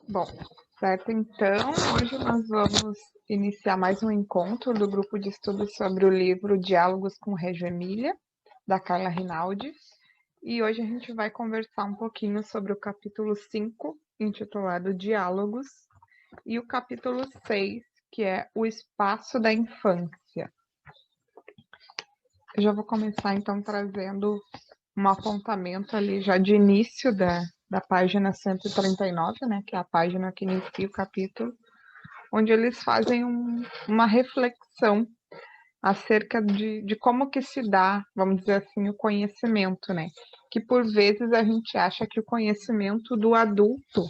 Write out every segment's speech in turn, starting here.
Bom, certo, então, hoje nós vamos iniciar mais um encontro do grupo de estudos sobre o livro Diálogos com Reggio Emília, da Carla Rinaldi, e hoje a gente vai conversar um pouquinho sobre o capítulo 5, intitulado Diálogos, e o capítulo 6, que é o espaço da infância. Eu já vou começar, então, trazendo um apontamento ali já de início da página 139, né, que é a página que inicia o capítulo, onde eles fazem uma reflexão acerca de como que se dá, vamos dizer assim, o conhecimento, né? Que por vezes a gente acha que o conhecimento do adulto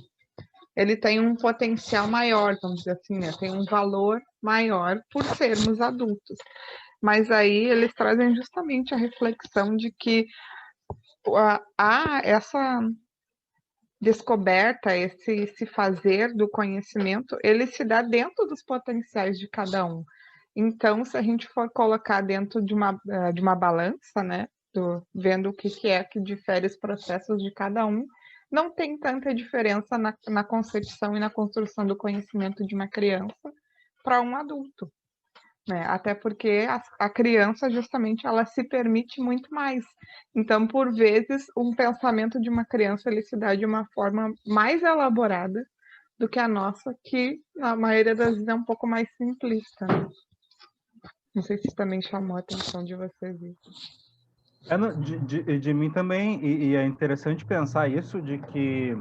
ele tem um potencial maior, vamos dizer assim, né? Tem um valor maior por sermos adultos. Mas aí eles trazem justamente a reflexão de que há essa descoberta, esse fazer do conhecimento, ele se dá dentro dos potenciais de cada um. Então, se a gente for colocar dentro de uma balança, né, vendo o que é que difere os processos de cada um, não tem tanta diferença na concepção e na construção do conhecimento de uma criança para um adulto, né? Até porque a criança, justamente, ela se permite muito mais. Então, por vezes, um pensamento de uma criança ele se dá de uma forma mais elaborada do que a nossa, que na maioria das vezes é um pouco mais simplista, né? Não sei se também chamou a atenção de vocês isso. De mim também, e é interessante pensar isso, de que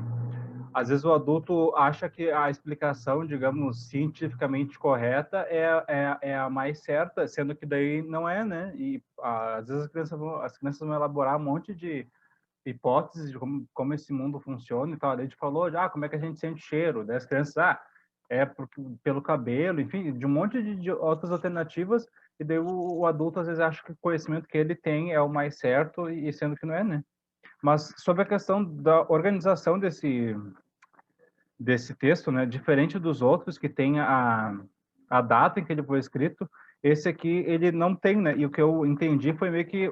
às vezes o adulto acha que a explicação, digamos, cientificamente correta é a mais certa, sendo que daí não é, né? E às vezes as crianças vão elaborar um monte de hipóteses de como esse mundo funciona e tal. A gente falou, como é que a gente sente cheiro? Daí as crianças, pelo cabelo, enfim, de um monte de outras alternativas, e daí o adulto às vezes acha que o conhecimento que ele tem é o mais certo, e sendo que não é, né? Mas sobre a questão da organização desse texto, né, diferente dos outros que tem a data em que ele foi escrito, esse aqui ele não tem, né? E o que eu entendi foi meio que,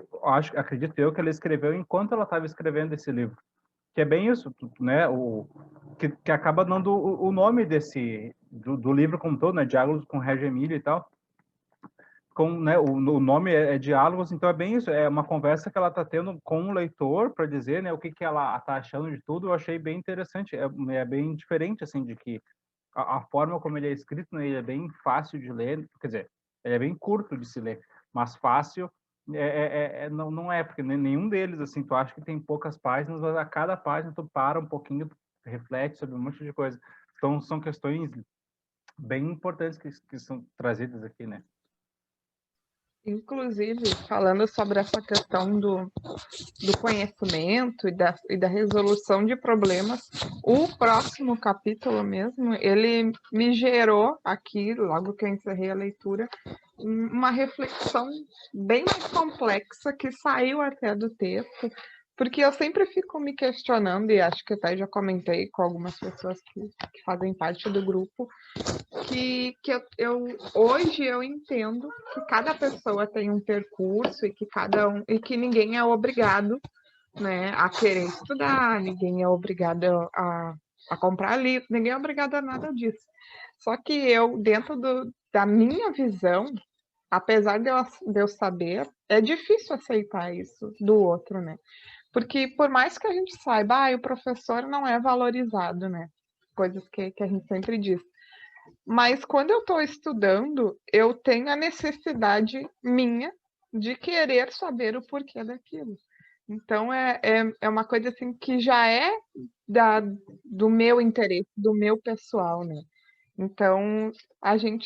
acredito eu, que ela escreveu enquanto ela estava escrevendo esse livro. Que é bem isso, né? Que acaba dando o nome do livro como todo, né? Diálogos com Reggio Emília e tal. Né, o nome é Diálogos, então é bem isso, é uma conversa que ela está tendo com o leitor para dizer, né, o que ela está achando de tudo. Eu achei bem interessante, é bem diferente, assim, de que a forma como ele é escrito, né, ele é bem fácil de ler, quer dizer, ele é bem curto de se ler, mas fácil não é, porque nenhum deles, assim, tu acha que tem poucas páginas, mas a cada página tu para um pouquinho, tu reflete sobre um monte de coisa. Então, são questões bem importantes que são trazidas aqui, né? Inclusive, falando sobre essa questão do conhecimento e da resolução de problemas, o próximo capítulo mesmo, ele me gerou aqui, logo que eu encerrei a leitura, uma reflexão bem mais complexa que saiu até do texto, porque eu sempre fico me questionando, e acho que até já comentei com algumas pessoas que fazem parte do grupo, hoje eu entendo que cada pessoa tem um percurso e que ninguém é obrigado, né, a querer estudar, ninguém é obrigado a comprar livro, ninguém é obrigado a nada disso. Só que eu, dentro da minha visão, apesar de eu saber, é difícil aceitar isso do outro, né? Porque por mais que a gente saiba, o professor não é valorizado, né? Coisas que a gente sempre diz. Mas quando eu estou estudando, eu tenho a necessidade minha de querer saber o porquê daquilo. Então é uma coisa assim que já é da, do meu interesse, do meu pessoal, né? Então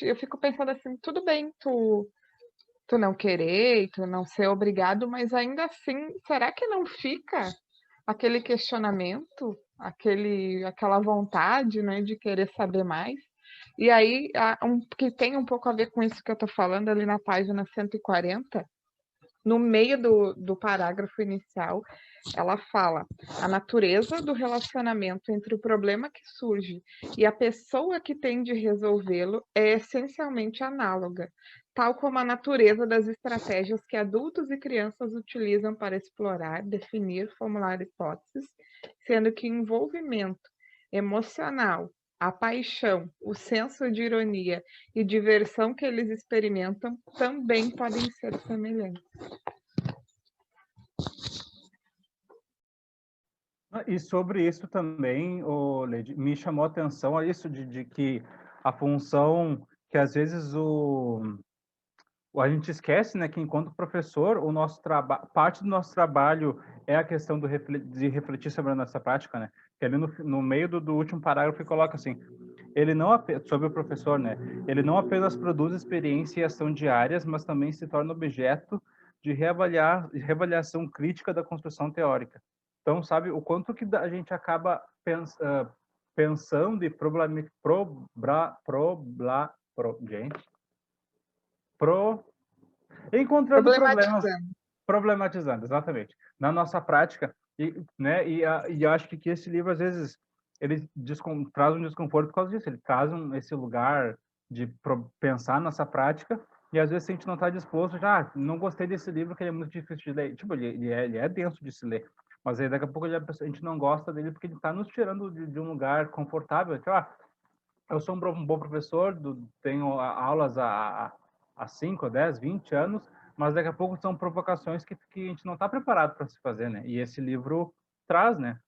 eu fico pensando assim, tudo bem, tu não querer, tu não ser obrigado, mas ainda assim, será que não fica aquele questionamento, aquela vontade, né, de querer saber mais? E aí, que tem um pouco a ver com isso que eu estou falando ali na página 140, no meio do parágrafo inicial, ela fala: a natureza do relacionamento entre o problema que surge e a pessoa que tem de resolvê-lo é essencialmente análoga, tal como a natureza das estratégias que adultos e crianças utilizam para explorar, definir, formular hipóteses, sendo que o envolvimento emocional a paixão, o senso de ironia e diversão que eles experimentam também podem ser semelhantes. E sobre isso também, Leide, me chamou a atenção a isso de que a função que às vezes a gente esquece, né, que enquanto professor, o nosso parte do nosso trabalho é a questão de refletir sobre a nossa prática, né? Que ali no meio do último parágrafo coloca assim, ele não sobre o professor, né? Ele não apenas produz experiência e ação diárias, mas também se torna objeto de reavaliação crítica da construção teórica. Então, sabe, o quanto que a gente acaba pensando e encontrando problemas, Problematizando. problematizando, exatamente, na nossa prática, e acho que esse livro, às vezes, ele traz um desconforto por causa disso, ele traz esse lugar de pensar nossa prática, e às vezes a gente não está disposto, já, não gostei desse livro, que ele é muito difícil de ler, tipo, ele é denso de se ler, mas aí daqui a pouco a gente não gosta dele porque ele está nos tirando de um lugar confortável, tipo, eu sou um bom professor, tenho aulas há 5, 10, 20 anos, mas daqui a pouco são provocações que a gente não está preparado para se fazer, né? E esse livro traz, né?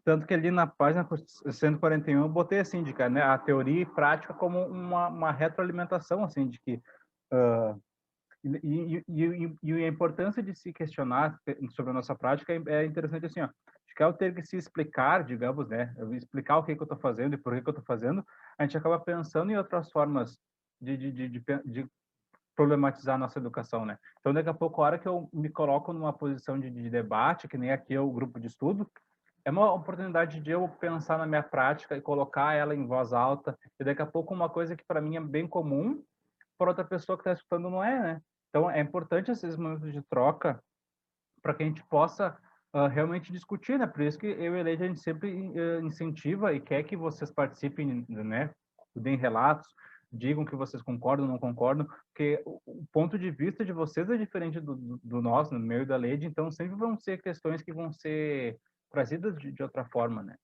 Tanto que ali na página 141 eu botei assim, né, a teoria e prática como uma retroalimentação, assim, de que e a importância de se questionar sobre a nossa prática é interessante assim, ó, de que ao ter que se explicar, digamos, né, explicar o que eu estou fazendo e por que eu estou fazendo, a gente acaba pensando em outras formas de problematizar a nossa educação, né? Então, daqui a pouco, a hora que eu me coloco numa posição de debate, que nem aqui é o grupo de estudo, é uma oportunidade de eu pensar na minha prática e colocar ela em voz alta, e daqui a pouco uma coisa que para mim é bem comum, para outra pessoa que está escutando não é, né? Então, é importante esses momentos de troca para que a gente possa realmente discutir, né? Por isso que eu e a Leide, a gente sempre incentiva e quer que vocês participem, né? Deem relatos, digam que vocês concordam ou não concordam, porque o ponto de vista de vocês é diferente do nosso, no meio da Leide, então sempre vão ser questões que vão ser trazidas de outra forma, né?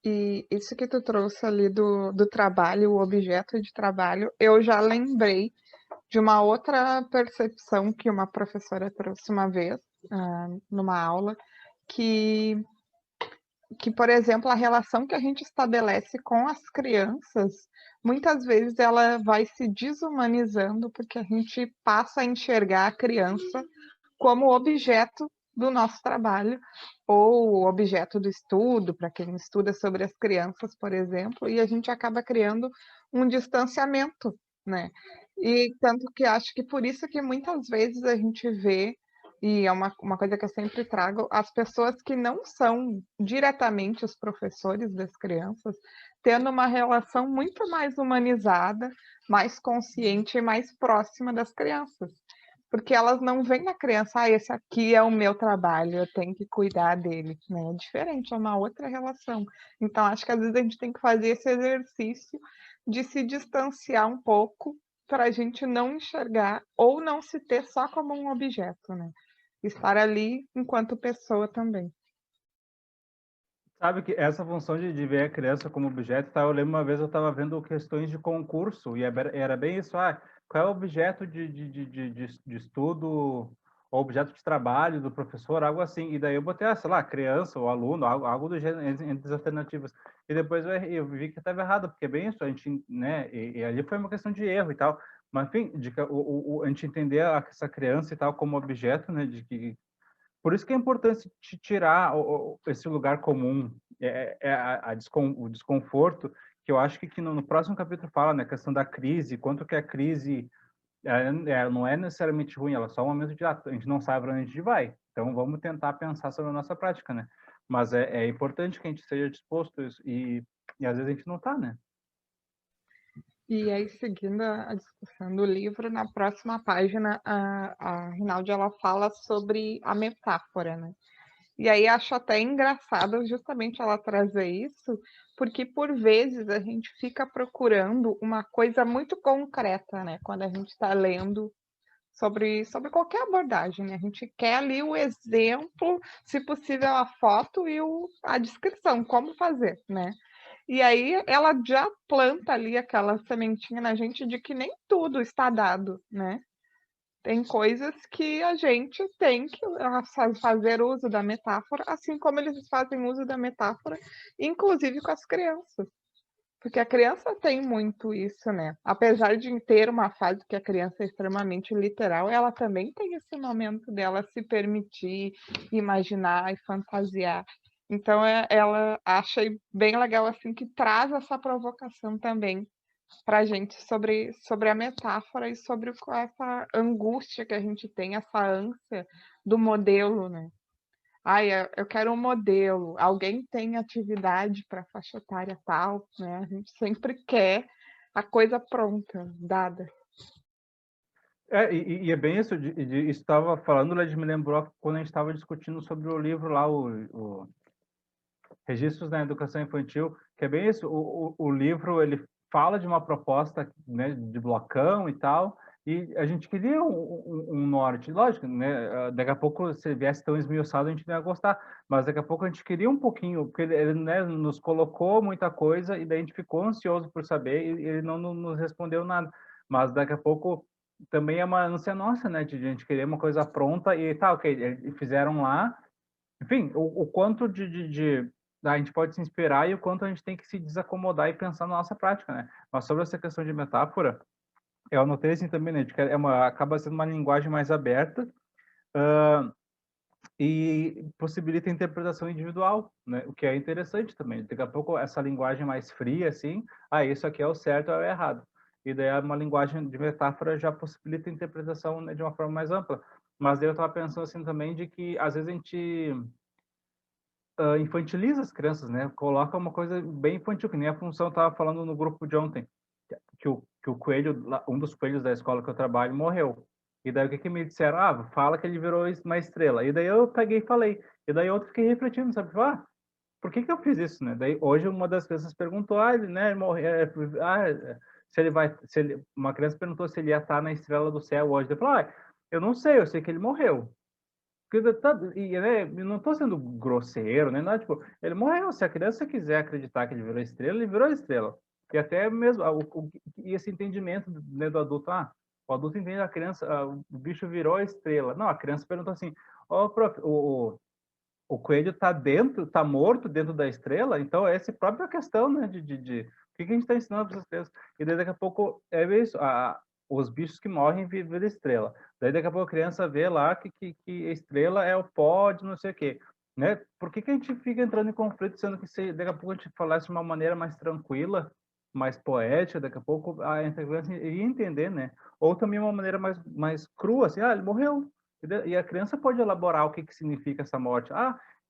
E isso que tu trouxe ali do trabalho, o objeto de trabalho, eu já lembrei de uma outra percepção que uma professora trouxe uma vez, numa aula, que, por exemplo, a relação que a gente estabelece com as crianças, muitas vezes ela vai se desumanizando porque a gente passa a enxergar a criança como objeto do nosso trabalho, ou objeto do estudo, para quem estuda sobre as crianças, por exemplo, e a gente acaba criando um distanciamento, né? E tanto que acho que por isso que muitas vezes a gente vê, e é uma coisa que eu sempre trago, as pessoas que não são diretamente os professores das crianças, tendo uma relação muito mais humanizada, mais consciente e mais próxima das crianças. Porque elas não veem na criança, esse aqui é o meu trabalho, eu tenho que cuidar dele, né? É diferente, é uma outra relação. Então, acho que às vezes a gente tem que fazer esse exercício de se distanciar um pouco para a gente não enxergar ou não se ter só como um objeto, né? Estar ali enquanto pessoa também. Sabe que essa função de ver a criança como objeto, tá? Eu lembro uma vez eu estava vendo questões de concurso e era bem isso, qual é o objeto de estudo ou objeto de trabalho do professor, algo assim. E daí eu botei, sei lá, criança ou aluno, algo do gênero, entre as alternativas. E depois eu vi que estava errado, porque é bem isso, a gente, né, e ali foi uma questão de erro e tal. Mas, enfim, a gente entender essa criança e tal como objeto, né, de que por isso que é importante tirar esse lugar comum, o desconforto, que eu acho que no próximo capítulo fala, né, a questão da crise, quanto que a crise não é necessariamente ruim, ela é só um momento de, a gente não sabe para onde a gente vai, então vamos tentar pensar sobre a nossa prática, né? Mas é importante que a gente esteja disposto e às vezes a gente não está, né? E aí, seguindo a discussão do livro, na próxima página, a Rinaldi ela fala sobre a metáfora, né? E aí acho até engraçado justamente ela trazer isso, porque por vezes a gente fica procurando uma coisa muito concreta, né? Quando a gente está lendo sobre qualquer abordagem, né? A gente quer ali o exemplo, se possível a foto e a descrição, como fazer, né? E aí ela já planta ali aquela sementinha na gente de que nem tudo está dado, né? Tem coisas que a gente tem que fazer uso da metáfora, assim como eles fazem uso da metáfora, inclusive com as crianças. Porque a criança tem muito isso, né? Apesar de ter uma fase que a criança é extremamente literal, ela também tem esse momento dela se permitir imaginar e fantasiar. Então, ela acha bem legal assim que traz essa provocação também para a gente sobre a metáfora e sobre essa angústia que a gente tem, essa ânsia do modelo, né? Ai, eu quero um modelo. Alguém tem atividade para faixa etária tal, né? A gente sempre quer a coisa pronta, dada. E é bem isso, estava falando, Led me lembrou quando a gente estava discutindo sobre o livro lá, o Registros na Educação Infantil, que é bem isso, o livro, ele fala de uma proposta, né, de blocão e tal, e a gente queria um norte, lógico, né, daqui a pouco, se viesse tão esmiuçado, a gente não ia gostar, mas daqui a pouco a gente queria um pouquinho, porque ele, né, nos colocou muita coisa, e daí a gente ficou ansioso por saber, e ele não nos respondeu nada, mas daqui a pouco também é uma ânsia nossa, né, de a gente querer uma coisa pronta, e tá, ok, fizeram lá, enfim, o quanto a gente pode se inspirar e o quanto a gente tem que se desacomodar e pensar na nossa prática, né? Mas sobre essa questão de metáfora, eu anotei assim também, né? Acaba sendo uma linguagem mais aberta e possibilita a interpretação individual, né? O que é interessante também. Daqui a pouco, essa linguagem mais fria, assim, isso aqui é o certo, é o errado. E daí uma linguagem de metáfora já possibilita a interpretação, né, de uma forma mais ampla. Mas daí eu estava pensando assim também de que às vezes a gente infantiliza as crianças, né? Coloca uma coisa bem infantil, que nem a função estava falando no grupo de ontem, que o coelho, um dos coelhos da escola que eu trabalho, morreu. E daí o que que me disseram? Ah, fala que ele virou uma estrela. E daí eu peguei e falei. E daí eu fiquei refletindo, sabe? Ah, por que que eu fiz isso, né? Daí hoje uma das crianças perguntou, ele, né, se ele vai, uma criança perguntou se ele ia estar na estrela do céu hoje. Eu falei, eu não sei, eu sei que ele morreu. Né, eu não estou sendo grosseiro, né? Não, tipo, ele morreu. Se a criança quiser acreditar que ele virou estrela, ele virou estrela. E até mesmo e esse entendimento, né, do adulto, o adulto entende a criança, o bicho virou a estrela. Não, a criança perguntou assim, prof, o coelho está dentro, está morto dentro da estrela, então essa é a própria questão, né, de o que a gente está ensinando para essas crianças. E daí daqui a pouco é isso, os bichos que morrem viram estrela. Daí daqui a pouco a criança vê lá que a estrela é o pó de não sei o quê, né? Por que a gente fica entrando em conflito, sendo que se daqui a pouco a gente falasse de uma maneira mais tranquila, mais poética, daqui a pouco a criança iria entender, né? Ou também uma maneira mais crua, assim, ele morreu. E a criança pode elaborar o que significa essa morte.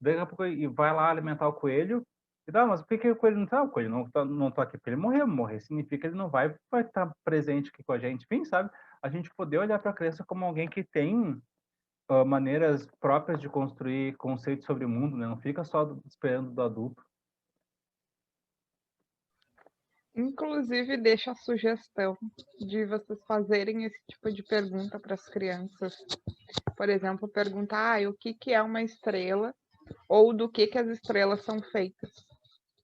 Daqui a pouco e vai lá alimentar o coelho. E dá, mas por que o coelho não está? O coelho não tá aqui porque ele morreu. Morrer significa que ele não vai estar presente aqui com a gente. Enfim, sabe? A gente poder olhar para a criança como alguém que tem maneiras próprias de construir conceitos sobre o mundo, né? Não fica só esperando do adulto. Inclusive, deixa a sugestão de vocês fazerem esse tipo de pergunta para as crianças. Por exemplo, perguntar o que é uma estrela ou do que as estrelas são feitas.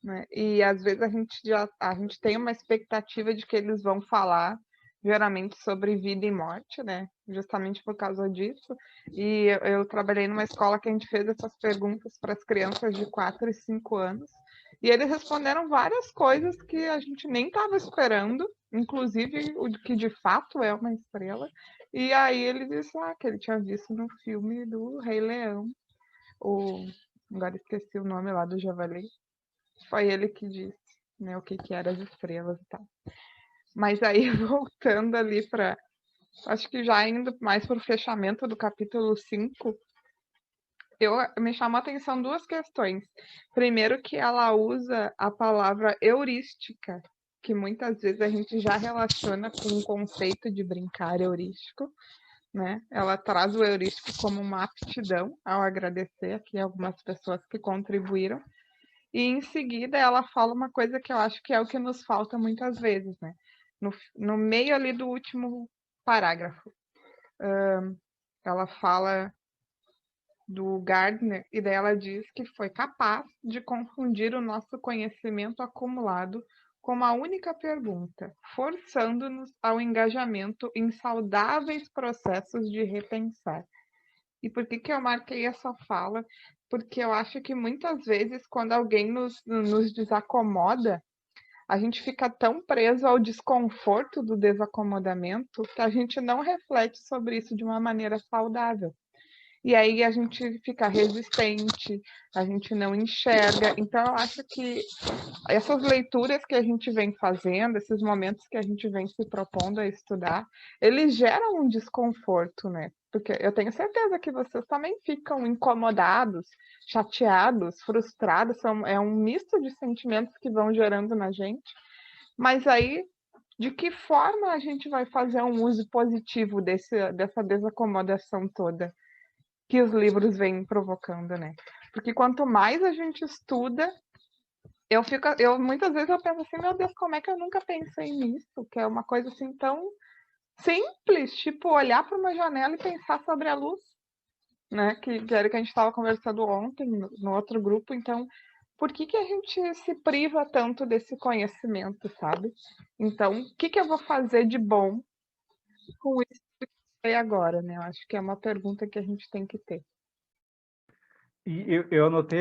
Né? E às vezes a gente tem uma expectativa de que eles vão falar geralmente sobre vida e morte, né? Justamente por causa disso. E eu trabalhei numa escola que a gente fez essas perguntas para as crianças de 4 e 5 anos. E eles responderam várias coisas que a gente nem estava esperando, inclusive o que de fato é uma estrela. E aí ele disse que ele tinha visto no filme do Rei Leão, agora esqueci o nome lá do javali. Foi ele que disse, né, o que eram as estrelas e tal. Mas aí, voltando ali para. Acho que já indo mais para o fechamento do capítulo 5, me chamou a atenção duas questões. Primeiro, que ela usa a palavra heurística, que muitas vezes a gente já relaciona com o conceito de brincar heurístico. Né? Ela traz o heurístico como uma aptidão, ao agradecer aqui algumas pessoas que contribuíram. E em seguida ela fala uma coisa que eu acho que é o que nos falta muitas vezes, né? No meio ali do último parágrafo, ela fala do Gardner, e daí ela diz que foi capaz de confundir o nosso conhecimento acumulado com uma única pergunta, forçando-nos ao engajamento em saudáveis processos de repensar. E por que eu marquei essa fala? Porque eu acho que muitas vezes, quando alguém nos desacomoda, a gente fica tão preso ao desconforto do desacomodamento que a gente não reflete sobre isso de uma maneira saudável. E aí a gente fica resistente, a gente não enxerga. Então, eu acho que essas leituras que a gente vem fazendo, esses momentos que a gente vem se propondo a estudar, eles geram um desconforto, né? Porque eu tenho certeza que vocês também ficam incomodados, chateados, frustrados, é um misto de sentimentos que vão gerando na gente. Mas aí, de que forma a gente vai fazer um uso positivo dessa desacomodação toda que os livros vêm provocando, né? Porque quanto mais a gente estuda, eu muitas vezes eu penso assim, meu Deus, como é que eu nunca pensei nisso? Que é uma coisa assim tão simples, tipo olhar para uma janela e pensar sobre a luz, né? Que era que a gente estava conversando ontem no outro grupo. Então, por que a gente se priva tanto desse conhecimento, sabe? Então, o que eu vou fazer de bom com isso que eu sei agora, né? Eu acho que é uma pergunta que a gente tem que ter. E eu anotei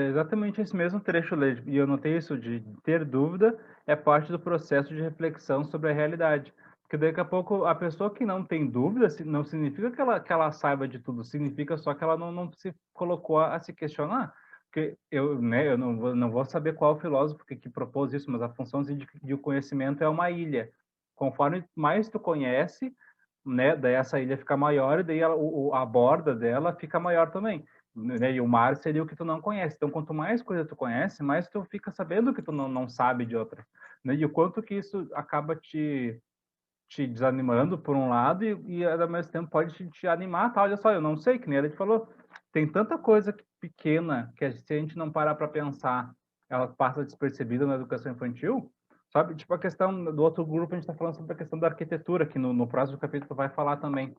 exatamente esse mesmo trecho, Leide, e eu anotei isso de ter dúvida é parte do processo de reflexão sobre a realidade. Porque daqui a pouco a pessoa que não tem dúvida não significa que ela saiba de tudo, significa só que ela não se colocou a se questionar. Porque eu não vou saber qual filósofo que propôs isso, mas a função de o conhecimento é uma ilha. Conforme mais tu conhece, né, daí essa ilha fica maior e daí a borda dela fica maior também, né? E o mar seria o que tu não conhece. Então, quanto mais coisa tu conhece, mais tu fica sabendo que tu não sabe de outra, né? E o quanto que isso acaba te desanimando por um lado e ao mesmo tempo pode te animar, tá? Olha só, eu não sei, que nem a gente falou, tem tanta coisa pequena que se a gente não parar para pensar, ela passa despercebida na educação infantil, sabe? Tipo a questão do outro grupo, a gente está falando sobre a questão da arquitetura, que no próximo capítulo vai falar também.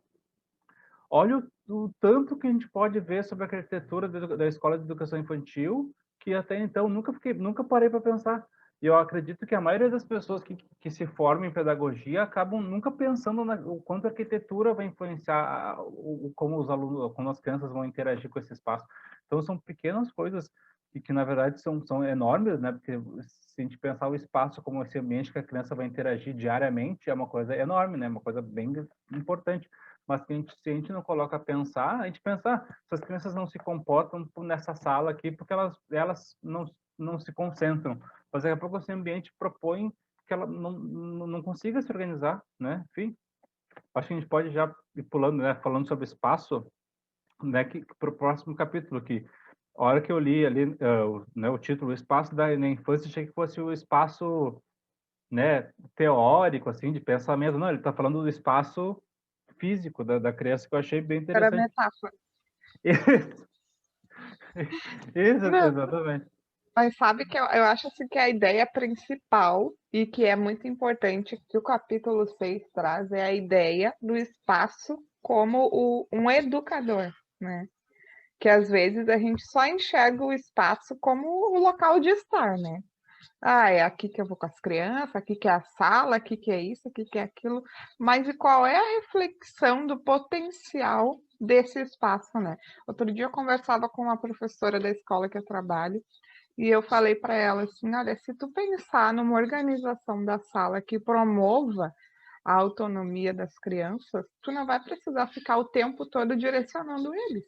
Olha o tanto que a gente pode ver sobre a arquitetura da escola de educação infantil, que até então nunca parei para pensar. E eu acredito que a maioria das pessoas que se formam em pedagogia acabam nunca pensando o quanto a arquitetura vai influenciar como os alunos, como as crianças vão interagir com esse espaço. Então são pequenas coisas que na verdade são enormes, né? Porque se a gente pensar o espaço como esse ambiente que a criança vai interagir diariamente, é uma coisa enorme, né? Uma coisa bem importante. Mas que se a gente não coloca a pensar, a gente pensa, essas crianças não se comportam nessa sala aqui porque elas não se concentram. Mas daqui a pouco esse ambiente propõe que ela não consiga se organizar, né? Enfim, acho que a gente pode já ir pulando, né? Falando sobre espaço, né? Para o próximo capítulo aqui. A hora que eu li ali, né, o título, o espaço da na infância, achei que fosse o espaço, né, teórico, assim, de pensamento. Não, ele está falando do espaço físico da criança, que eu achei bem Era interessante. metáfora. Isso, Não, exatamente. mas sabe que eu acho assim que a ideia principal e que é muito importante que o capítulo 6 traz é a ideia do espaço como um educador, né? Que às vezes a gente só enxerga o espaço como o local de estar, né? Ah, é aqui que eu vou com as crianças, aqui que é a sala, aqui que é isso, aqui que é aquilo. Mas e qual é a reflexão do potencial desse espaço, né? Outro dia eu conversava com uma professora da escola que eu trabalho e eu falei para ela assim, olha, se tu pensar numa organização da sala que promova a autonomia das crianças, tu não vai precisar ficar o tempo todo direcionando eles,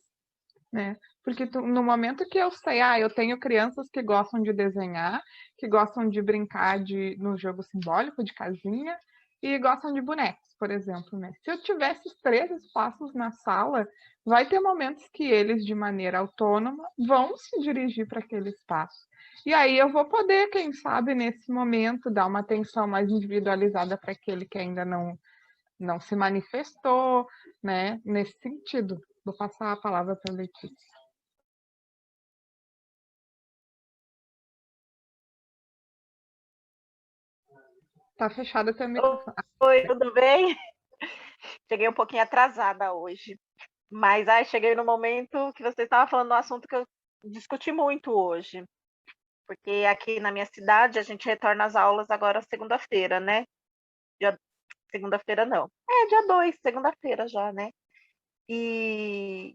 né? Porque no momento que eu sei, eu tenho crianças que gostam de desenhar, que gostam de brincar no jogo simbólico de casinha e gostam de bonecos, por exemplo, né? Se eu tiver esses 3 espaços na sala, vai ter momentos que eles, de maneira autônoma, vão se dirigir para aquele espaço. E aí eu vou poder, quem sabe, nesse momento, dar uma atenção mais individualizada para aquele que ainda não se manifestou, né? Nesse sentido. Vou passar a palavra para a Letícia. Tá fechado teu microfone. Oi, tudo bem? Cheguei um pouquinho atrasada hoje. Mas aí cheguei no momento que você estava falando do assunto que eu discuti muito hoje, porque aqui na minha cidade a gente retorna às aulas agora segunda-feira, né? Dia segunda-feira não. É, dia 2, segunda-feira já, né? E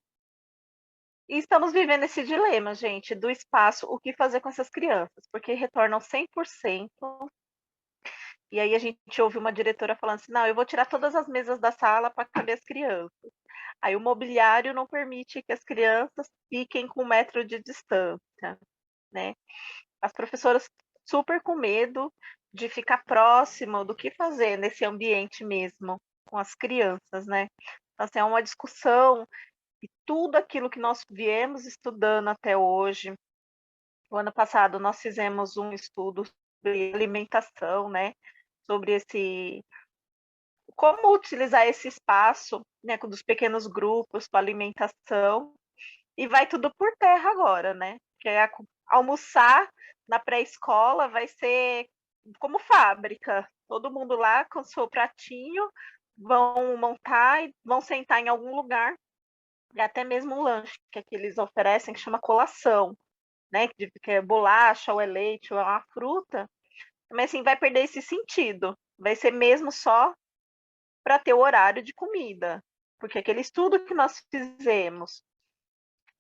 e estamos vivendo esse dilema, gente, do espaço, o que fazer com essas crianças, porque retornam 100%, e aí a gente ouve uma diretora falando assim: "Não, eu vou tirar todas as mesas da sala para caber as crianças". Aí o mobiliário não permite que as crianças fiquem com 1 metro de distância, né. As professoras super com medo de ficar próximo do que fazer nesse ambiente mesmo, com as crianças, né. Então, assim, é uma discussão e tudo aquilo que nós viemos estudando até hoje. O ano passado nós fizemos um estudo sobre alimentação, né, sobre esse como utilizar esse espaço, né, dos pequenos grupos para alimentação, e vai tudo por terra agora, né, porque almoçar na pré-escola vai ser como fábrica, todo mundo lá com o seu pratinho, vão montar e vão sentar em algum lugar, e até mesmo um lanche que aqui eles oferecem que chama colação, né, que é bolacha ou é leite ou é uma fruta, mas assim, vai perder esse sentido, vai ser mesmo só para ter o horário de comida, porque aquele estudo que nós fizemos,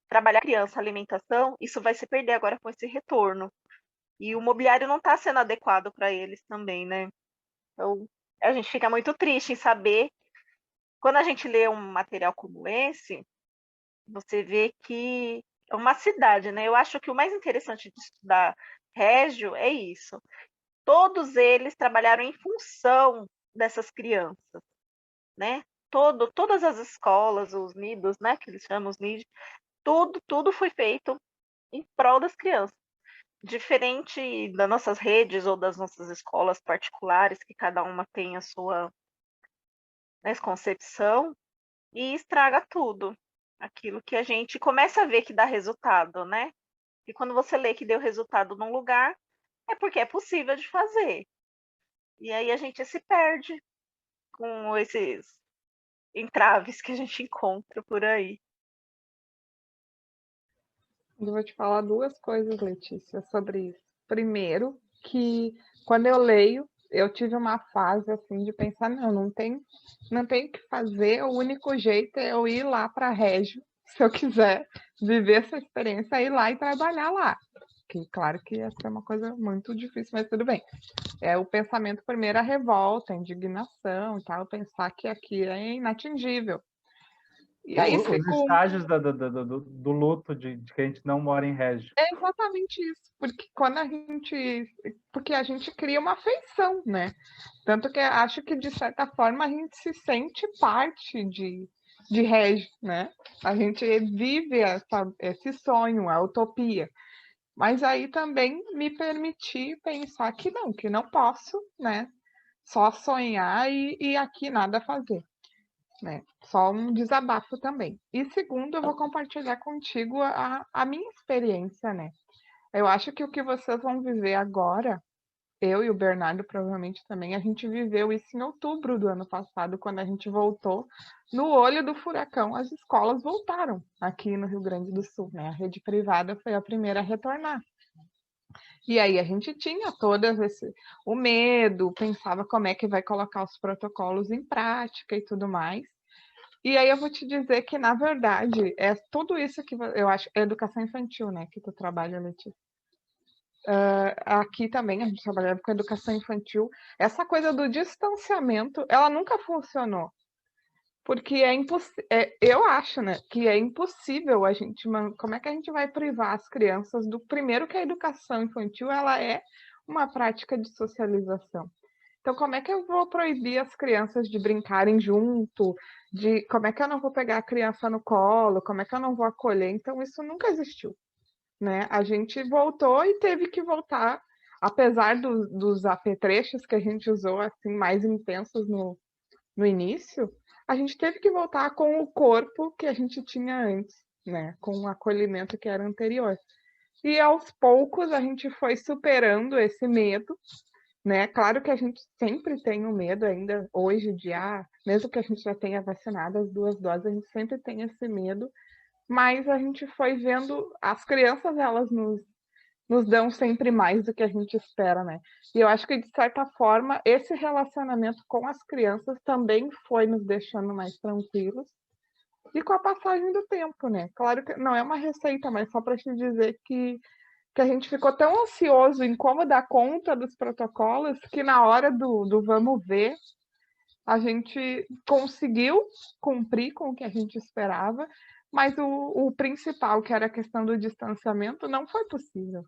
trabalhar criança, alimentação, isso vai se perder agora com esse retorno. E o mobiliário não está sendo adequado para eles também, né. Então, a gente fica muito triste em saber quando a gente lê um material como esse, você vê que é uma cidade, né. Eu acho que o mais interessante de estudar Régio é isso, todos eles trabalharam em função dessas crianças, né. Todas as escolas, os nidos, né, que eles chamam os NID, tudo foi feito em prol das crianças. Diferente das nossas redes ou das nossas escolas particulares, que cada uma tem a sua, né, concepção, e estraga tudo. Aquilo que a gente começa a ver que dá resultado, né. E quando você lê que deu resultado num lugar, é porque é possível de fazer. E aí a gente se perde com esses entraves que a gente encontra por aí. Eu vou te falar 2 coisas, Letícia, sobre isso. Primeiro, que quando eu leio, eu tive uma fase, assim, de pensar: "Não, não tem o que fazer, o único jeito é eu ir lá para Régio, se eu quiser viver essa experiência, é ir lá e trabalhar lá". Que claro que ia ser uma coisa muito difícil, mas tudo bem. É o pensamento primeiro, a revolta, a indignação e tal, pensar que aqui é inatingível. E aí Os segundo estágios do luto de que a gente não mora em Régio. é exatamente isso, porque a gente cria uma afeição, né. Tanto que acho que de certa forma a gente se sente parte de Régio, né. A gente vive esse sonho, a utopia. Mas aí também me permitir pensar que não posso, né, só sonhar e aqui nada fazer, né. Só um desabafo também. E segundo, eu vou compartilhar contigo a minha experiência, né. Eu acho que o que vocês vão viver agora, eu e o Bernardo provavelmente também, a gente viveu isso em outubro do ano passado, quando a gente voltou no olho do furacão, as escolas voltaram aqui no Rio Grande do Sul, né, a rede privada foi a primeira a retornar. E aí a gente tinha todas esse o medo, pensava como é que vai colocar os protocolos em prática e tudo mais. E aí eu vou te dizer que na verdade, é tudo isso que eu acho é educação infantil, né, que tu trabalha, Letícia. Aqui também a gente trabalhava com educação infantil. Essa coisa do distanciamento, ela nunca funcionou, porque eu acho, né, que é impossível a gente como é que a gente vai privar as crianças do primeiro que a educação infantil, ela é uma prática de socialização. Então como é que eu vou proibir as crianças de brincarem junto, como é que eu não vou pegar a criança no colo, como é que eu não vou acolher? Então isso nunca existiu. Né, a gente voltou e teve que voltar, apesar dos apetrechos que a gente usou, assim, mais intensos no início, a gente teve que voltar com o corpo que a gente tinha antes, né, com o acolhimento que era anterior. E aos poucos a gente foi superando esse medo né? Claro que a gente sempre tem o medo ainda hoje de, mesmo que a gente já tenha vacinado as 2 doses, a gente sempre tem esse medo, mas a gente foi vendo, as crianças, elas nos dão sempre mais do que a gente espera, né? E eu acho que, de certa forma, esse relacionamento com as crianças também foi nos deixando mais tranquilos, e com a passagem do tempo, né? Claro que não é uma receita, mas só para te dizer que a gente ficou tão ansioso em como dar conta dos protocolos que na hora do vamos ver, a gente conseguiu cumprir com o que a gente esperava, mas o principal, que era a questão do distanciamento, não foi possível,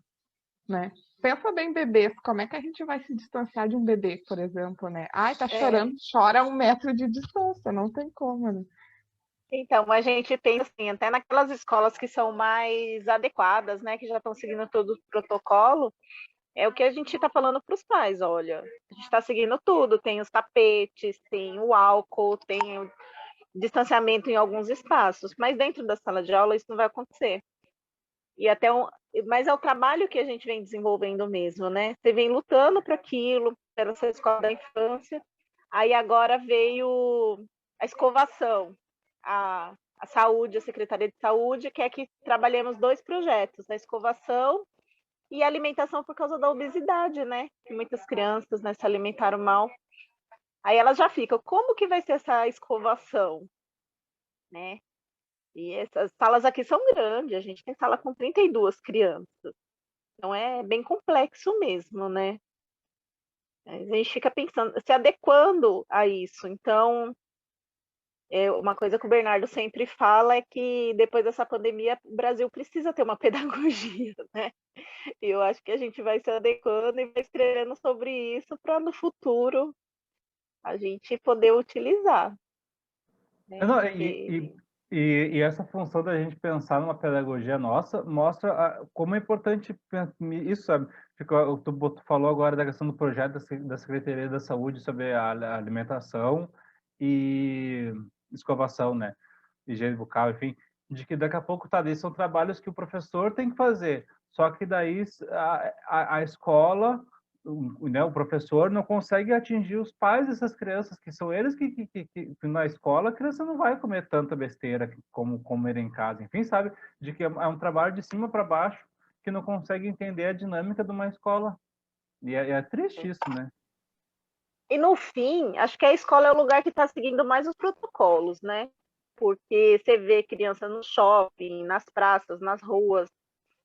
né? Pensa bem, bebês, como é que a gente vai se distanciar de um bebê, por exemplo, né? Ai, tá chorando, chora a 1 metro de distância, não tem como, né? Então, a gente pensa assim, até naquelas escolas que são mais adequadas, né, que já estão seguindo todo o protocolo, é o que a gente está falando para os pais, olha, a gente está seguindo tudo, tem os tapetes, tem o álcool, tem o distanciamento em alguns espaços, mas dentro da sala de aula isso não vai acontecer. E mas é o trabalho que a gente vem desenvolvendo mesmo, né? Você vem lutando para aquilo, pela sua escola da infância, aí agora veio a escovação, a saúde, a Secretaria de Saúde quer que trabalhemos 2 projetos, a escovação e a alimentação por causa da obesidade, né? Que muitas crianças, né, se alimentaram mal. Aí elas já ficam, como que vai ser essa escovação, né? E essas salas aqui são grandes, a gente tem sala com 32 crianças. Então é bem complexo mesmo, né? A gente fica pensando, se adequando a isso. Então, uma coisa que o Bernardo sempre fala é que depois dessa pandemia o Brasil precisa ter uma pedagogia, né? E eu acho que a gente vai se adequando e vai escrevendo sobre isso para no futuro a gente poder utilizar, né? Não, Porque e essa função da gente pensar numa pedagogia nossa mostra como é importante isso, sabe? Tu falou agora da questão do projeto da Secretaria da Saúde sobre a alimentação e escovação, né? Higiene bucal, enfim, de que daqui a pouco, tá, esses são trabalhos que o professor tem que fazer, só que daí a escola, né, o professor não consegue atingir os pais dessas crianças, que são eles que na escola a criança não vai comer tanta besteira como comer em casa, enfim, sabe? De que é um trabalho de cima para baixo, que não consegue entender a dinâmica de uma escola. E é triste isso, né? E no fim, acho que a escola é o lugar que está seguindo mais os protocolos, né? Porque você vê criança no shopping, nas praças, nas ruas,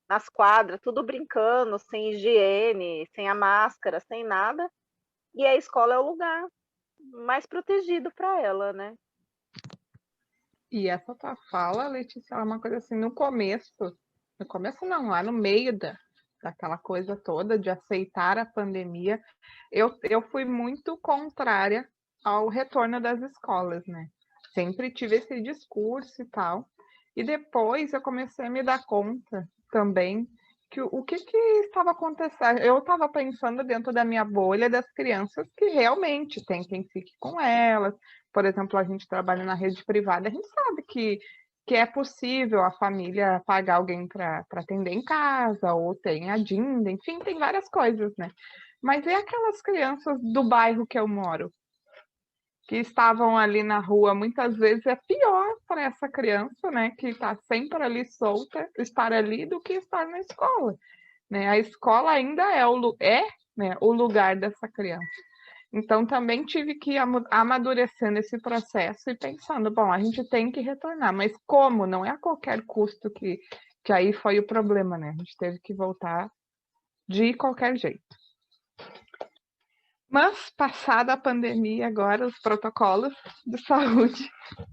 nas quadras, tudo brincando, sem higiene, sem a máscara, sem nada. E a escola é o lugar mais protegido para ela, né? E essa tua fala, Letícia, é uma coisa assim, no começo não, lá no meio daquela coisa toda de aceitar a pandemia, eu fui muito contrária ao retorno das escolas, né? Sempre tive esse discurso e tal. E depois eu comecei a me dar conta também que o que estava acontecendo. Eu estava pensando dentro da minha bolha das crianças que realmente tem quem fique com elas. Por exemplo, a gente trabalha na rede privada, a gente sabe que é possível a família pagar alguém para atender em casa, ou tem a Dinda, enfim, tem várias coisas, né? Mas e aquelas crianças do bairro que eu moro, que estavam ali na rua, muitas vezes é pior para essa criança, né, que está sempre ali solta, estar ali do que estar na escola, né? A escola ainda né, o lugar dessa criança. Então, também tive que ir amadurecendo esse processo e pensando, bom, a gente tem que retornar, mas como? Não é a qualquer custo que aí foi o problema, né? A gente teve que voltar de qualquer jeito. Mas, passada a pandemia, agora os protocolos de saúde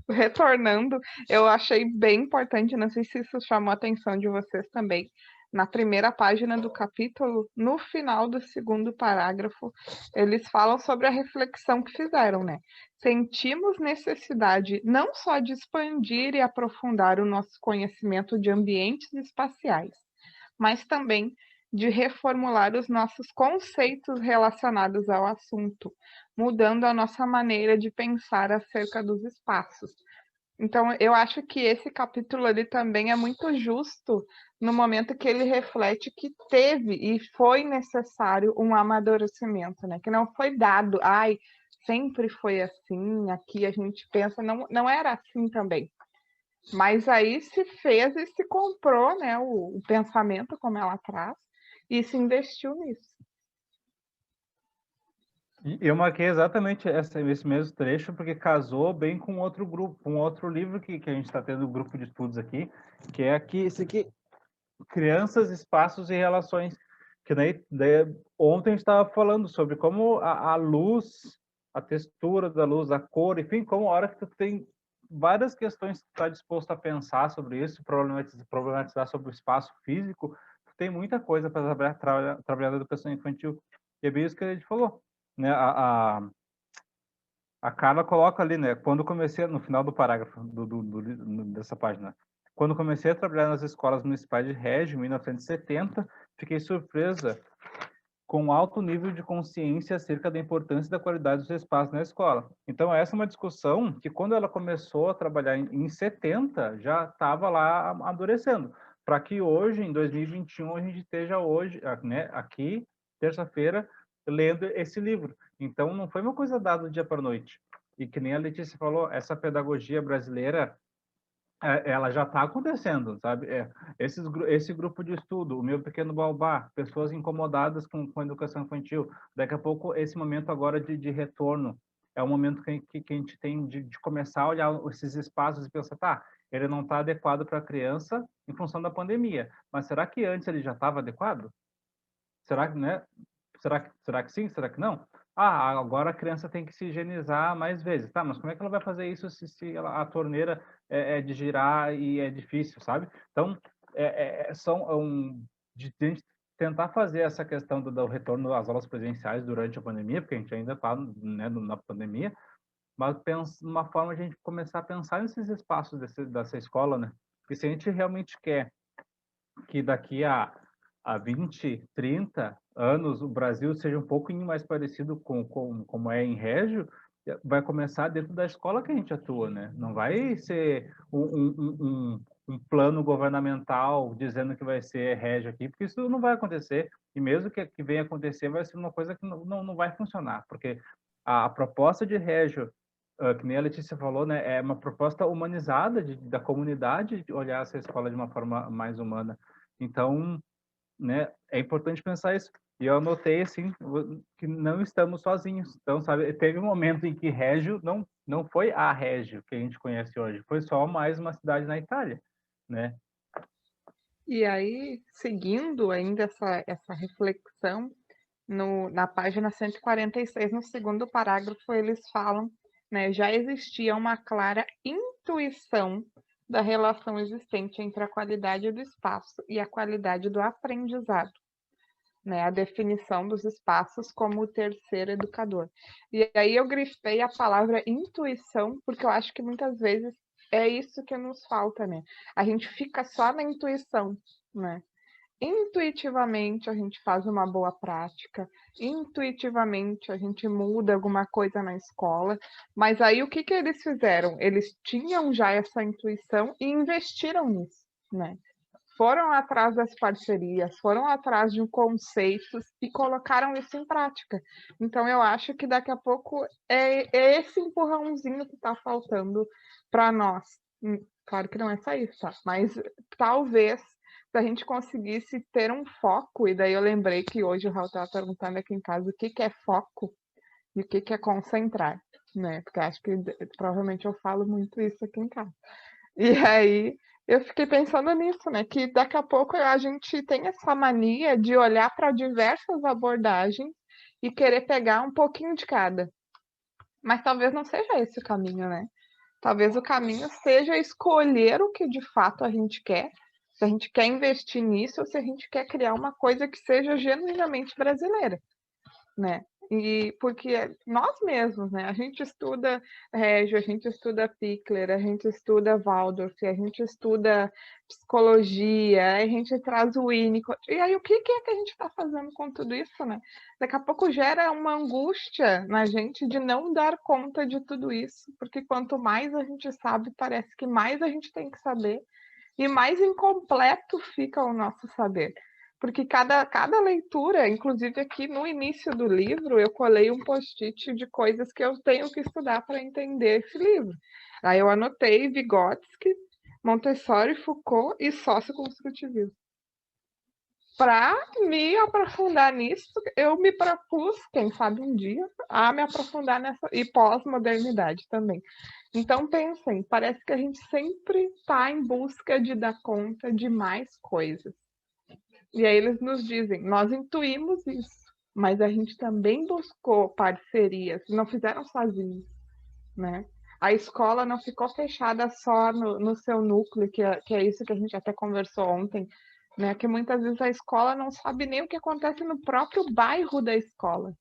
retornando, eu achei bem importante, não sei se isso chamou a atenção de vocês também, na primeira página do capítulo, no final do 2º parágrafo, eles falam sobre a reflexão que fizeram, né? Sentimos necessidade não só de expandir e aprofundar o nosso conhecimento de ambientes espaciais, mas também de reformular os nossos conceitos relacionados ao assunto, mudando a nossa maneira de pensar acerca dos espaços. Então, eu acho que esse capítulo ali também é muito justo no momento que ele reflete que teve e foi necessário um amadurecimento, né? Que não foi dado, ai, sempre foi assim, aqui a gente pensa, não era assim também. Mas aí se fez e se comprou, né, o pensamento, como ela traz, e se investiu nisso. E eu marquei exatamente esse mesmo trecho, porque casou bem com outro grupo, com outro livro que a gente está tendo um grupo de estudos aqui, que é esse aqui, Crianças, Espaços e Relações, que daí ontem a gente estava falando sobre como a luz, a textura da luz, a cor, enfim, como a hora que tu tem várias questões que tu está disposto a pensar sobre isso, problematizar sobre o espaço físico, tu tem muita coisa para trabalhar na educação infantil. E é bem isso que a gente falou, né? A Carla coloca ali, né? Quando comecei, no final do parágrafo dessa página, quando comecei a trabalhar nas escolas municipais de Régio, em 1970, fiquei surpresa com alto nível de consciência acerca da importância e da qualidade dos espaços na escola. Então, essa é uma discussão que, quando ela começou a trabalhar em 70, já estava lá amadurecendo, para que hoje, em 2021, a gente esteja hoje, né, aqui, terça-feira, lendo esse livro. Então, não foi uma coisa dada do dia para a noite. E que nem a Letícia falou, essa pedagogia brasileira, ela já está acontecendo, sabe? Esse grupo de estudo, o Meu Pequeno Baobá, pessoas incomodadas com a educação infantil, daqui a pouco esse momento agora de retorno, é o momento que a gente tem de começar a olhar esses espaços e pensar, tá, ele não está adequado para a criança em função da pandemia, mas será que antes ele já estava adequado? Será que, né? Será que sim? Será que não? Ah, agora a criança tem que se higienizar mais vezes. Tá, mas como é que ela vai fazer isso se a torneira é de girar e é difícil, sabe? Então, de tentar fazer essa questão do retorno às aulas presenciais durante a pandemia, porque a gente ainda está, né, na pandemia, mas uma forma de a gente começar a pensar nesses espaços dessa escola, né? Porque se a gente realmente quer que daqui a 20, 30 anos o Brasil seja um pouquinho mais parecido com como é em Régio, vai começar dentro da escola que a gente atua, né? Não vai ser um plano governamental dizendo que vai ser Régio aqui, porque isso não vai acontecer. E mesmo que venha acontecer, vai ser uma coisa que não vai funcionar, porque a proposta de Régio, que nem a Letícia falou, né, é uma proposta humanizada da comunidade de olhar essa escola de uma forma mais humana. Então, né, é importante pensar isso. E eu anotei, assim, que não estamos sozinhos. Então, sabe, teve um momento em que Régio não foi a Régio que a gente conhece hoje, foi só mais uma cidade na Itália, né? E aí, seguindo ainda essa reflexão, na página 146, no segundo parágrafo, eles falam, né, já existia uma clara intuição da relação existente entre a qualidade do espaço e a qualidade do aprendizado, né, a definição dos espaços como o terceiro educador. E aí eu grifei a palavra intuição, porque eu acho que muitas vezes é isso que nos falta, né? A gente fica só na intuição, né? Intuitivamente a gente faz uma boa prática, intuitivamente a gente muda alguma coisa na escola, mas aí o que eles fizeram? Eles tinham já essa intuição e investiram nisso, né? Foram atrás das parcerias, foram atrás de conceitos e colocaram isso em prática. Então eu acho que daqui a pouco é esse empurrãozinho que está faltando para nós. Claro que não é só isso, tá? Mas talvez se a gente conseguisse ter um foco, e daí eu lembrei que hoje o Raul estava perguntando aqui em casa o que é foco e o que é concentrar, né? Porque acho que provavelmente eu falo muito isso aqui em casa. E aí eu fiquei pensando nisso, né? Que daqui a pouco a gente tem essa mania de olhar para diversas abordagens e querer pegar um pouquinho de cada. Mas talvez não seja esse o caminho, né? Talvez o caminho seja escolher o que de fato a gente quer, se a gente quer investir nisso ou se a gente quer criar uma coisa que seja genuinamente brasileira, né? E porque nós mesmos, né? A gente estuda Régio, a gente estuda Pickler, a gente estuda Waldorf, a gente estuda psicologia, a gente traz o Winnicott. E aí, o que é que a gente está fazendo com tudo isso, né? Daqui a pouco gera uma angústia na gente de não dar conta de tudo isso, porque quanto mais a gente sabe, parece que mais a gente tem que saber e mais incompleto fica o nosso saber. Porque cada leitura, inclusive aqui no início do livro, eu colei um post-it de coisas que eu tenho que estudar para entender esse livro. Aí eu anotei Vygotsky, Montessori, Foucault e socioconstrutivismo. Para me aprofundar nisso, eu me propus, quem sabe um dia, a me aprofundar nessa, e pós-modernidade também. Então, pensem, parece que a gente sempre está em busca de dar conta de mais coisas. E aí eles nos dizem, nós intuímos isso, mas a gente também buscou parcerias, não fizeram sozinhos, né? A escola não ficou fechada só no seu núcleo, que é isso que a gente até conversou ontem, né? Que muitas vezes a escola não sabe nem o que acontece no próprio bairro da escola,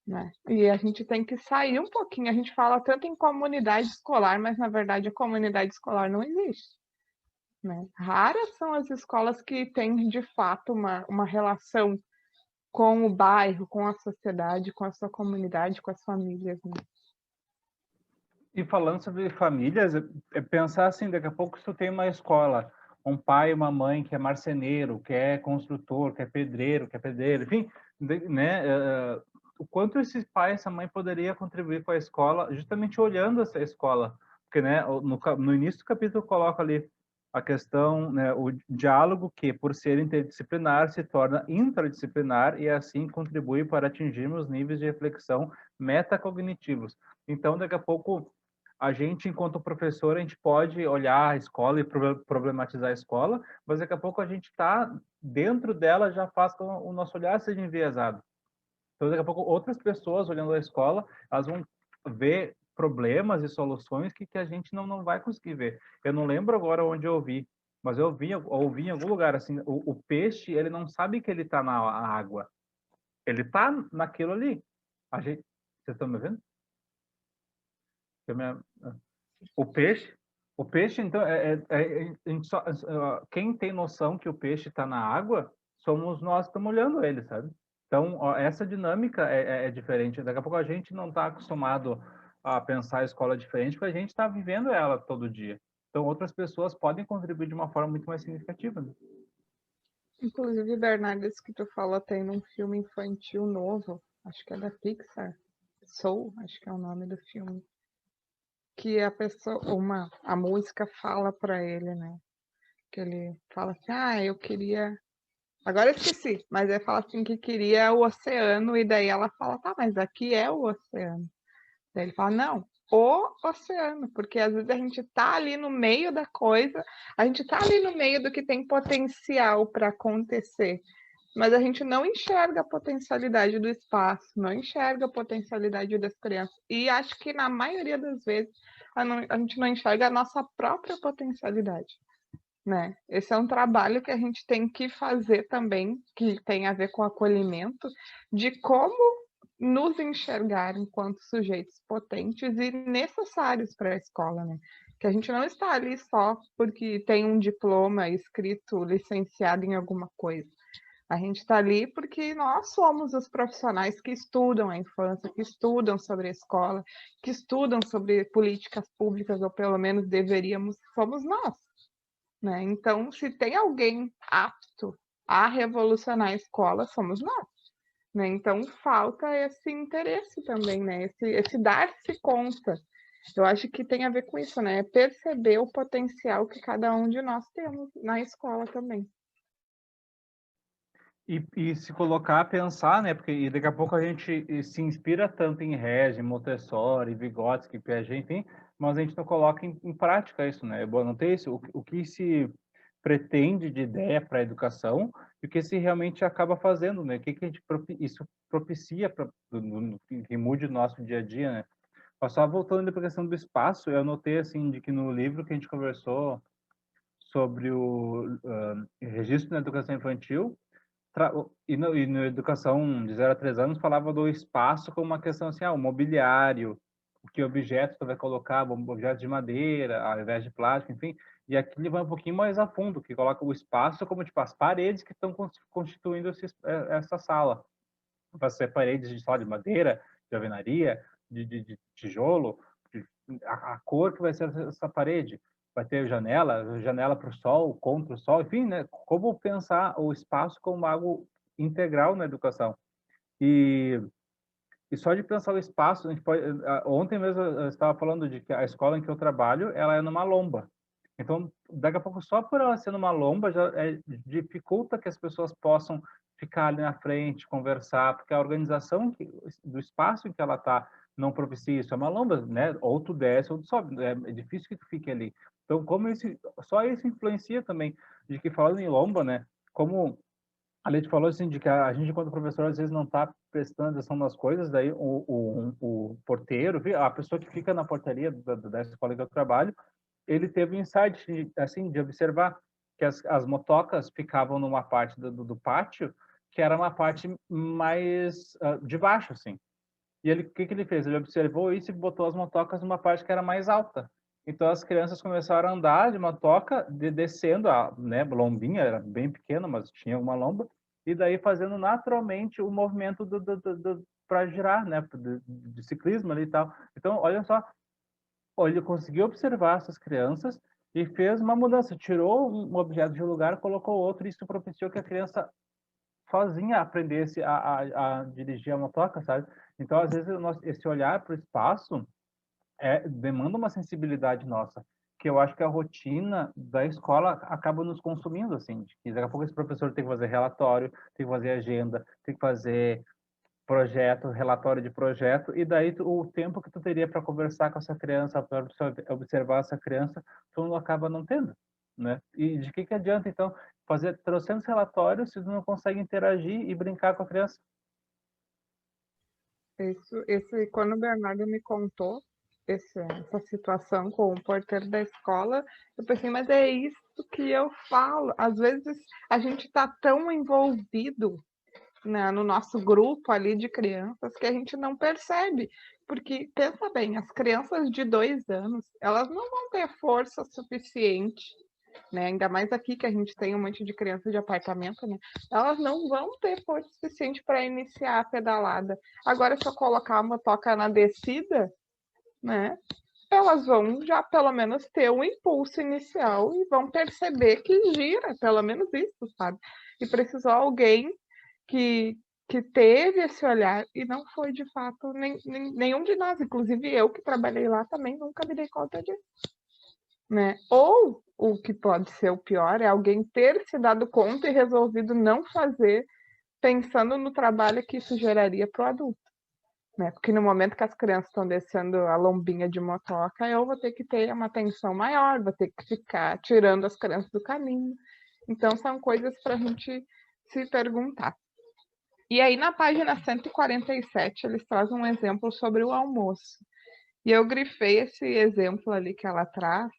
né? E a gente tem que sair um pouquinho. A gente fala tanto em comunidade escolar, mas na verdade a comunidade escolar não existe, né? Raras são as escolas que têm de fato uma relação com o bairro, com a sociedade, com a sua comunidade, com as famílias, né? E falando sobre famílias, é pensar assim, daqui a pouco se tu tem uma escola, um pai e uma mãe que é marceneiro, que é construtor, que é pedreiro, enfim, né? O quanto esse pai, essa mãe poderia contribuir com a escola, justamente olhando essa escola. Porque, né, no início do capítulo coloca ali a questão, né, o diálogo que, por ser interdisciplinar, se torna intradisciplinar e assim contribui para atingirmos níveis de reflexão metacognitivos. Então, daqui a pouco a gente, enquanto professor, a gente pode olhar a escola e problematizar a escola, mas daqui a pouco a gente está dentro dela, já faz com o nosso olhar seja enviesado. Então, daqui a pouco, outras pessoas olhando a escola, elas vão ver problemas e soluções que a gente não vai conseguir ver. Eu não lembro agora onde eu ouvi, mas eu ouvi em algum lugar, assim, o peixe, ele não sabe que ele está na água. Ele está naquilo ali. Vocês estão me vendo? O peixe, o peixe, então, a gente quem tem noção que o peixe está na água, somos nós que estamos olhando ele, sabe? Então, ó, essa dinâmica é diferente. Daqui a pouco a gente não está acostumado a pensar a escola diferente, porque a gente está vivendo ela todo dia. Então, outras pessoas podem contribuir de uma forma muito mais significativa, né? Inclusive, Bernardo, isso que tu fala tem num filme infantil novo, acho que é da Pixar, Soul, acho que é o nome do filme, que a pessoa, a música fala para ele, né? Que ele fala assim, eu queria. Agora eu esqueci, mas ele fala assim que queria o oceano, e daí ela fala, tá, mas aqui é o oceano. Daí ele fala, não, o oceano, porque às vezes a gente tá ali no meio da coisa, a gente tá ali no meio do que tem potencial para acontecer, mas a gente não enxerga a potencialidade do espaço, não enxerga a potencialidade das crianças. E acho que na maioria das vezes a gente não enxerga a nossa própria potencialidade, né? Esse é um trabalho que a gente tem que fazer também, que tem a ver com acolhimento, de como nos enxergar enquanto sujeitos potentes e necessários para a escola, né? Que a gente não está ali só porque tem um diploma escrito licenciado em alguma coisa. A gente está ali porque nós somos os profissionais que estudam a infância, que estudam sobre a escola, que estudam sobre políticas públicas, ou pelo menos deveríamos, somos nós, né? Então, se tem alguém apto a revolucionar a escola, somos nós, né? Então, falta esse interesse também, né? Esse dar-se conta. Eu acho que tem a ver com isso, né? Perceber o potencial que cada um de nós temos na escola também. E se colocar a pensar, né? Porque daqui a pouco a gente se inspira tanto em Regi, Montessori, Vygotsky, Piaget, enfim, mas a gente não coloca em prática isso, né? É bom não ter isso. O que se pretende de ideia para a educação e o que se realmente acaba fazendo, né? O que a gente isso propicia para que mude o nosso dia a dia, né? Mas só voltando para a questão do espaço, eu notei assim de que no livro que a gente conversou sobre o registro na educação infantil, E na educação de 0 a 3 anos falava do espaço como uma questão assim, o mobiliário, que objetos tu vai colocar, objetos de madeira, ao invés de plástico, enfim. E aqui ele vai um pouquinho mais a fundo, que coloca o espaço como tipo as paredes que estão constituindo essa sala. Vai ser paredes de madeira, de alvenaria, de tijolo, a cor que vai ser essa parede. Vai ter janela para o sol, contra o sol, enfim, né? Como pensar o espaço como algo integral na educação. E só de pensar o espaço, a gente pode, ontem mesmo eu estava falando de que a escola em que eu trabalho, ela é numa lomba. Então, daqui a pouco, só por ela ser numa lomba, já dificulta que as pessoas possam ficar ali na frente, conversar, porque a organização do espaço em que ela está não propicia isso. É uma lomba, né? Ou tu desce ou tu sobe. É difícil que tu fique ali. Então, só isso influencia também, de que falando em lomba, né? Como a Leite falou assim, de que a gente, enquanto professor, às vezes não está prestando atenção nas coisas, daí o porteiro, a pessoa que fica na portaria da escola que eu trabalho, ele teve um insight, assim, de observar que as motocas ficavam numa parte do pátio, que era uma parte mais de baixo, assim. E ele, o que ele fez? Ele observou isso e botou as motocas numa parte que era mais alta. Então as crianças começaram a andar de motoca, descendo a, né, lombinha, era bem pequena, mas tinha uma lomba, e daí fazendo naturalmente o movimento para girar, né, de ciclismo ali e tal. Então, olha só, ele conseguiu observar essas crianças e fez uma mudança, tirou um objeto de um lugar, colocou outro, e isso propiciou que a criança sozinha aprendesse a dirigir a motoca, sabe? Então, às vezes, esse olhar para o espaço demanda uma sensibilidade nossa, que eu acho que a rotina da escola acaba nos consumindo, assim, de que daqui a pouco esse professor tem que fazer relatório, tem que fazer agenda, tem que fazer projeto, relatório de projeto, e daí o tempo que tu teria para conversar com essa criança, para observar essa criança, tu acaba não tendo, né? E de que adianta, então, fazer trocentos relatórios se tu não consegue interagir e brincar com a criança? Quando o Bernardo me contou essa situação com o porteiro da escola, eu pensei, mas é isso que eu falo. Às vezes a gente está tão envolvido, né, no nosso grupo ali de crianças que a gente não percebe. Porque, pensa bem, as crianças de 2 anos, elas não vão ter força suficiente, né? Ainda mais aqui que a gente tem um monte de crianças de apartamento, né? Elas não vão ter força suficiente para iniciar a pedalada. Agora, se eu colocar uma motoca na descida, né? Elas vão já pelo menos ter um impulso inicial e vão perceber que gira, pelo menos isso, sabe? E precisou alguém que teve esse olhar e não foi de fato nenhum de nós, inclusive eu que trabalhei lá também nunca me dei conta disso, né? Ou o que pode ser o pior é alguém ter se dado conta e resolvido não fazer, pensando no trabalho que isso geraria para o adulto, né? Porque no momento que as crianças estão descendo a lombinha de motoca, eu vou ter que ter uma atenção maior, vou ter que ficar tirando as crianças do caminho. Então, são coisas para a gente se perguntar. E aí, na página 147, eles trazem um exemplo sobre o almoço. E eu grifei esse exemplo ali que ela traz,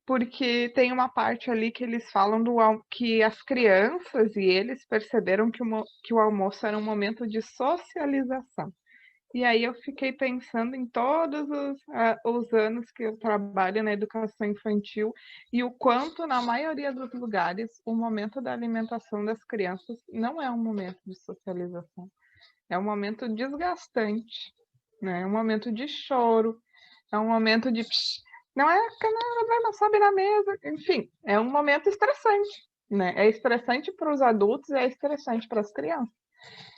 porque tem uma parte ali que eles falam que as crianças e eles perceberam que o almoço era um momento de socialização. E aí eu fiquei pensando em todos os anos que eu trabalho na educação infantil e o quanto, na maioria dos lugares, o momento da alimentação das crianças não é um momento de socialização. É um momento desgastante, né? É um momento de choro, é um momento de não é que não sobe na mesa, enfim, é um momento estressante, né? É estressante para os adultos e é estressante para as crianças.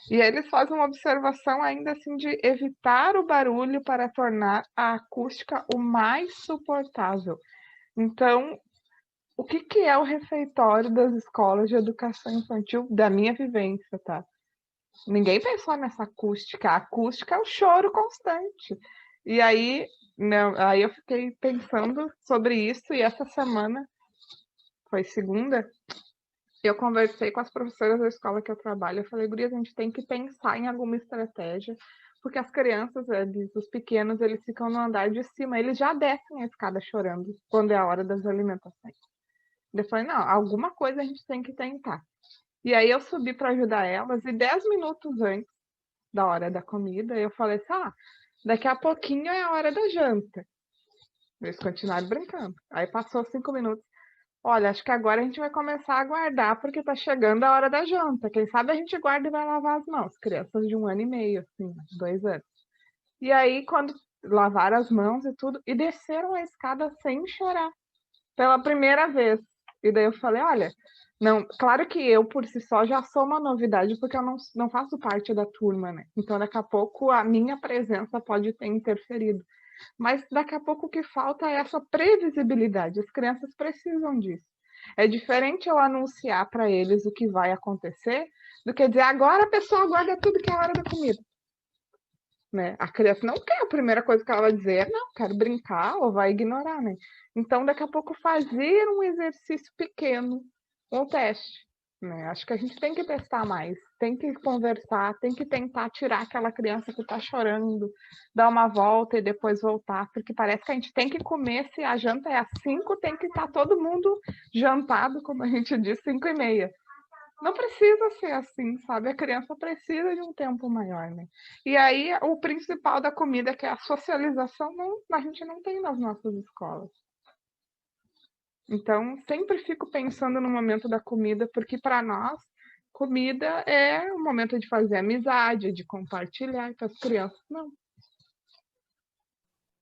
E eles fazem uma observação ainda assim de evitar o barulho para tornar a acústica o mais suportável. Então, o que é o refeitório das escolas de educação infantil da minha vivência, tá? Ninguém pensou nessa acústica. A acústica é o choro constante. E aí, não, aí eu fiquei pensando sobre isso e essa semana, foi segunda, eu conversei com as professoras da escola que eu trabalho. Eu falei, gurias, a gente tem que pensar em alguma estratégia, porque as crianças, os pequenos, eles ficam no andar de cima, eles já descem a escada chorando quando é a hora das alimentações. Eu falei, não, alguma coisa a gente tem que tentar. E aí eu subi para ajudar elas e 10 minutos antes da hora da comida, eu falei assim, daqui a pouquinho é a hora da janta. Eles continuaram brincando. Aí passou 5 minutos. Olha, acho que agora a gente vai começar a guardar, porque tá chegando a hora da janta. Quem sabe a gente guarda e vai lavar as mãos. Crianças de 1 ano e meio, assim, 2 anos. E aí, quando lavaram as mãos e tudo, e desceram a escada sem chorar, pela primeira vez. E daí eu falei, olha, não, claro que eu por si só já sou uma novidade, porque eu não faço parte da turma, né? Então daqui a pouco a minha presença pode ter interferido. Mas daqui a pouco o que falta é essa previsibilidade. As crianças precisam disso. É diferente eu anunciar para eles o que vai acontecer do que dizer agora a pessoa guarda tudo que é a hora da comida. Né? A criança não quer, a primeira coisa que ela vai dizer é não, quero brincar, ou vai ignorar, né? Então, daqui a pouco, fazer um exercício pequeno, um teste, né? Acho que a gente tem que testar mais, tem que conversar, tem que tentar tirar aquela criança que está chorando, dar uma volta e depois voltar, porque parece que a gente tem que comer, se a janta é às 5, tem que estar todo mundo jantado, como a gente diz, 5:30. Não precisa ser assim, sabe? A criança precisa de um tempo maior, né? E aí, o principal da comida, que é a socialização, a gente não tem nas nossas escolas. Então, sempre fico pensando no momento da comida, porque para nós, comida é o momento de fazer amizade, de compartilhar, e para as crianças, não.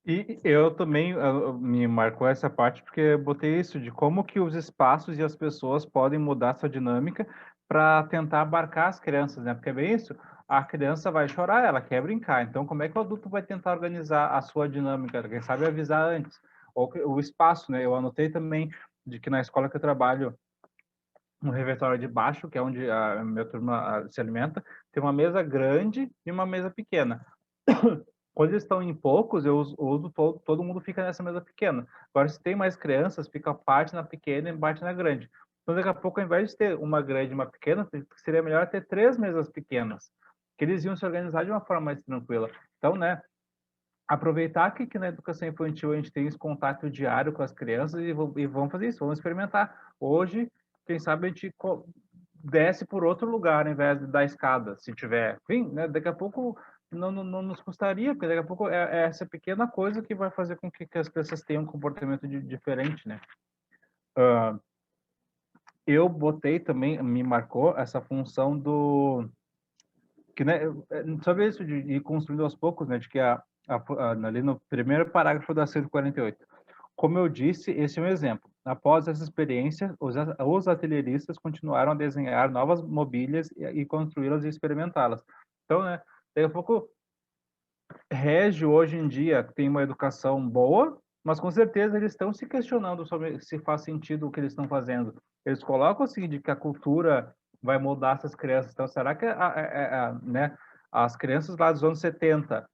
E eu também me marcou essa parte porque eu botei isso de como que os espaços e as pessoas podem mudar sua dinâmica para tentar abarcar as crianças, né? Porque é bem isso, a criança vai chorar, ela quer brincar. Então, como é que o adulto vai tentar organizar a sua dinâmica? Quem sabe avisar antes. Ou o espaço, né? Eu anotei também de que na escola que eu trabalho, no refeitório de baixo, que é onde a minha turma se alimenta, tem uma mesa grande e uma mesa pequena. Quando eles estão em poucos, eu uso todo mundo fica nessa mesa pequena. Agora, se tem mais crianças, fica parte na pequena e parte na grande. Então, daqui a pouco, ao invés de ter uma grande e uma pequena, seria melhor ter 3 mesas pequenas, que eles iam se organizar de uma forma mais tranquila. Então, né, aproveitar que na educação infantil a gente tem esse contato diário com as crianças e vamos fazer isso, vamos experimentar. Hoje, quem sabe a gente desce por outro lugar, ao invés da escada, se tiver. Enfim, né, daqui a pouco não nos custaria, porque daqui a pouco é essa pequena coisa que vai fazer com que as crianças tenham um comportamento diferente, né? Eu botei também, me marcou essa função do que, né, sobre isso de ir construindo aos poucos, né, de que ali no primeiro parágrafo da 148. Como eu disse, esse é um exemplo. Após essa experiência, os atelieristas continuaram a desenhar novas mobílias e construí-las e experimentá-las. Então, né, daqui a pouco, Régio, hoje em dia, tem uma educação boa, mas com certeza eles estão se questionando sobre se faz sentido o que eles estão fazendo. Eles colocam assim, de que a cultura vai mudar essas crianças. Então, será que né, as crianças lá dos anos 70,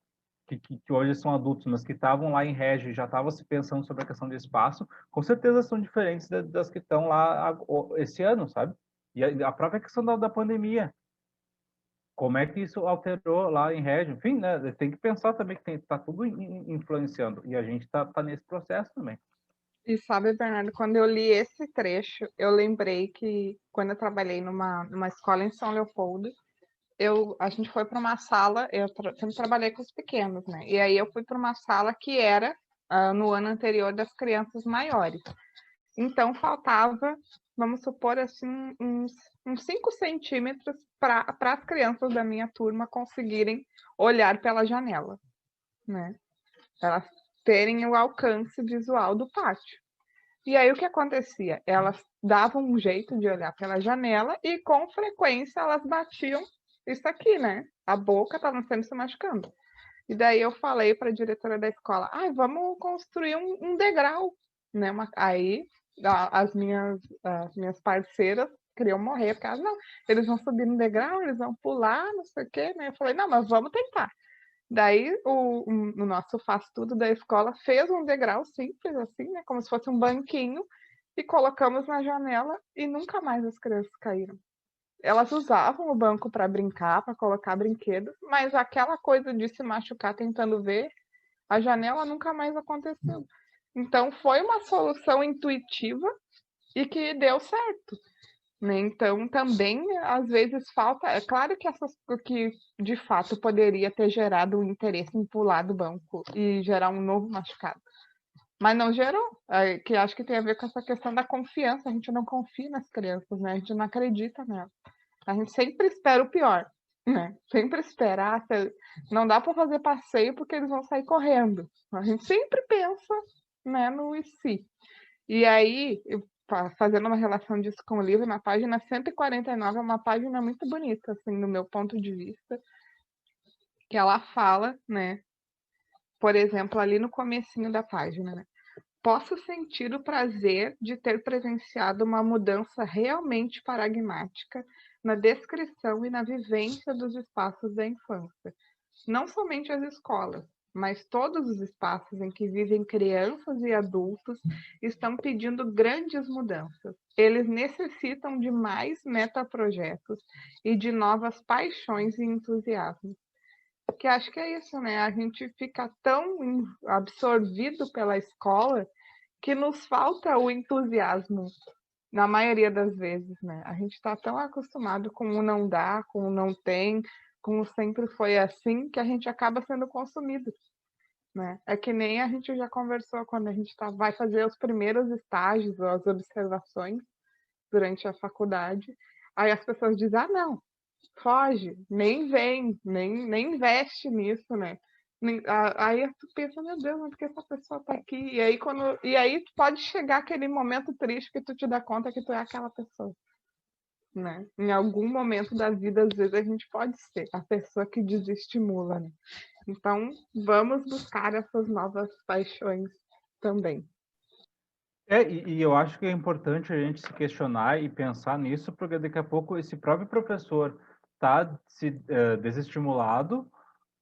que hoje são adultos, mas que estavam lá em Régio e já estavam se pensando sobre a questão de espaço, com certeza são diferentes das que estão lá esse ano, sabe? E a própria questão da pandemia, como é que isso alterou lá em Régio? Enfim, né? Tem que pensar também que está tudo influenciando, e a gente está nesse processo também. E sabe, Bernardo, quando eu li esse trecho, eu lembrei que quando eu trabalhei numa escola em São Leopoldo, a gente foi para uma sala, eu sempre trabalhei com os pequenos, né? E aí eu fui para uma sala que era no ano anterior das crianças maiores. Então faltava, vamos supor assim, uns 5 centímetros para as crianças da minha turma conseguirem olhar pela janela, né? Elas terem o alcance visual do pátio. E aí o que acontecia? Elas davam um jeito de olhar pela janela e com frequência elas batiam isso aqui, né? A boca estava sempre se machucando. E daí eu falei para a diretora da escola, vamos construir um degrau, né? Aí as minhas parceiras queriam morrer, porque elas, não, eles vão subir no degrau, eles vão pular, não sei o quê, né? Eu falei, não, mas vamos tentar. Daí o nosso faz tudo da escola fez um degrau simples, assim, né? Como se fosse um banquinho, e colocamos na janela e nunca mais as crianças caíram. Elas usavam o banco para brincar, para colocar brinquedos, mas aquela coisa de se machucar tentando ver a janela nunca mais aconteceu. Então foi uma solução intuitiva e que deu certo. né? Então, também, às vezes, falta. É claro que essas que de fato poderia ter gerado um interesse em pular do banco e gerar um novo machucado. Mas não gerou, que acho que tem a ver com essa questão da confiança. A gente não confia nas crianças, né? A gente não acredita nelas. A gente sempre espera o pior, né? Sempre espera, não dá para fazer passeio porque eles vão sair correndo. A gente sempre pensa, né, no e se. E aí, fazendo uma relação disso com o livro, na página 149 é uma página muito bonita, assim, do meu ponto de vista, que ela fala, né, por exemplo, ali no comecinho da página, né? Posso sentir o prazer de ter presenciado uma mudança realmente paradigmática na descrição e na vivência dos espaços da infância. Não somente as escolas, mas todos os espaços em que vivem crianças e adultos estão pedindo grandes mudanças. Eles necessitam de mais metaprojetos e de novas paixões e entusiasmos. Que acho que é isso, né? A gente fica tão absorvido pela escola que nos falta o entusiasmo, na maioria das vezes, né? A gente está tão acostumado com o não dá, com o não tem, com o sempre foi assim, que a gente acaba sendo consumido, né? É que nem a gente já conversou quando a gente vai fazer os primeiros estágios ou as observações durante a faculdade, aí as pessoas dizem, ah, não, foge, nem vem, nem investe nisso, né? Aí tu pensa, meu Deus, mas por que essa pessoa tá aqui? E aí tu pode chegar aquele momento triste que tu te dá conta que tu é aquela pessoa, né? Em algum momento da vida, às vezes, a gente pode ser a pessoa que desestimula, né? Então, vamos buscar essas novas paixões também. E eu acho que é importante a gente se questionar e pensar nisso, porque daqui a pouco esse próprio professor está se desestimulado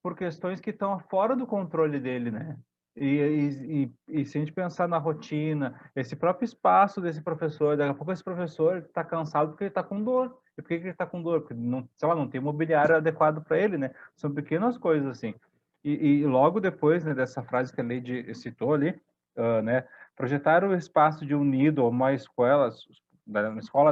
por questões que estão fora do controle dele, né? E se a gente pensar na rotina, esse próprio espaço desse professor, daqui a pouco esse professor está cansado porque ele está com dor. E por que ele está com dor? Porque não, sei lá, não tem mobiliário adequado para ele, né? São pequenas coisas assim. E logo depois, né, dessa frase que a Leide citou ali, né? Projetar o espaço de um nido ou uma escola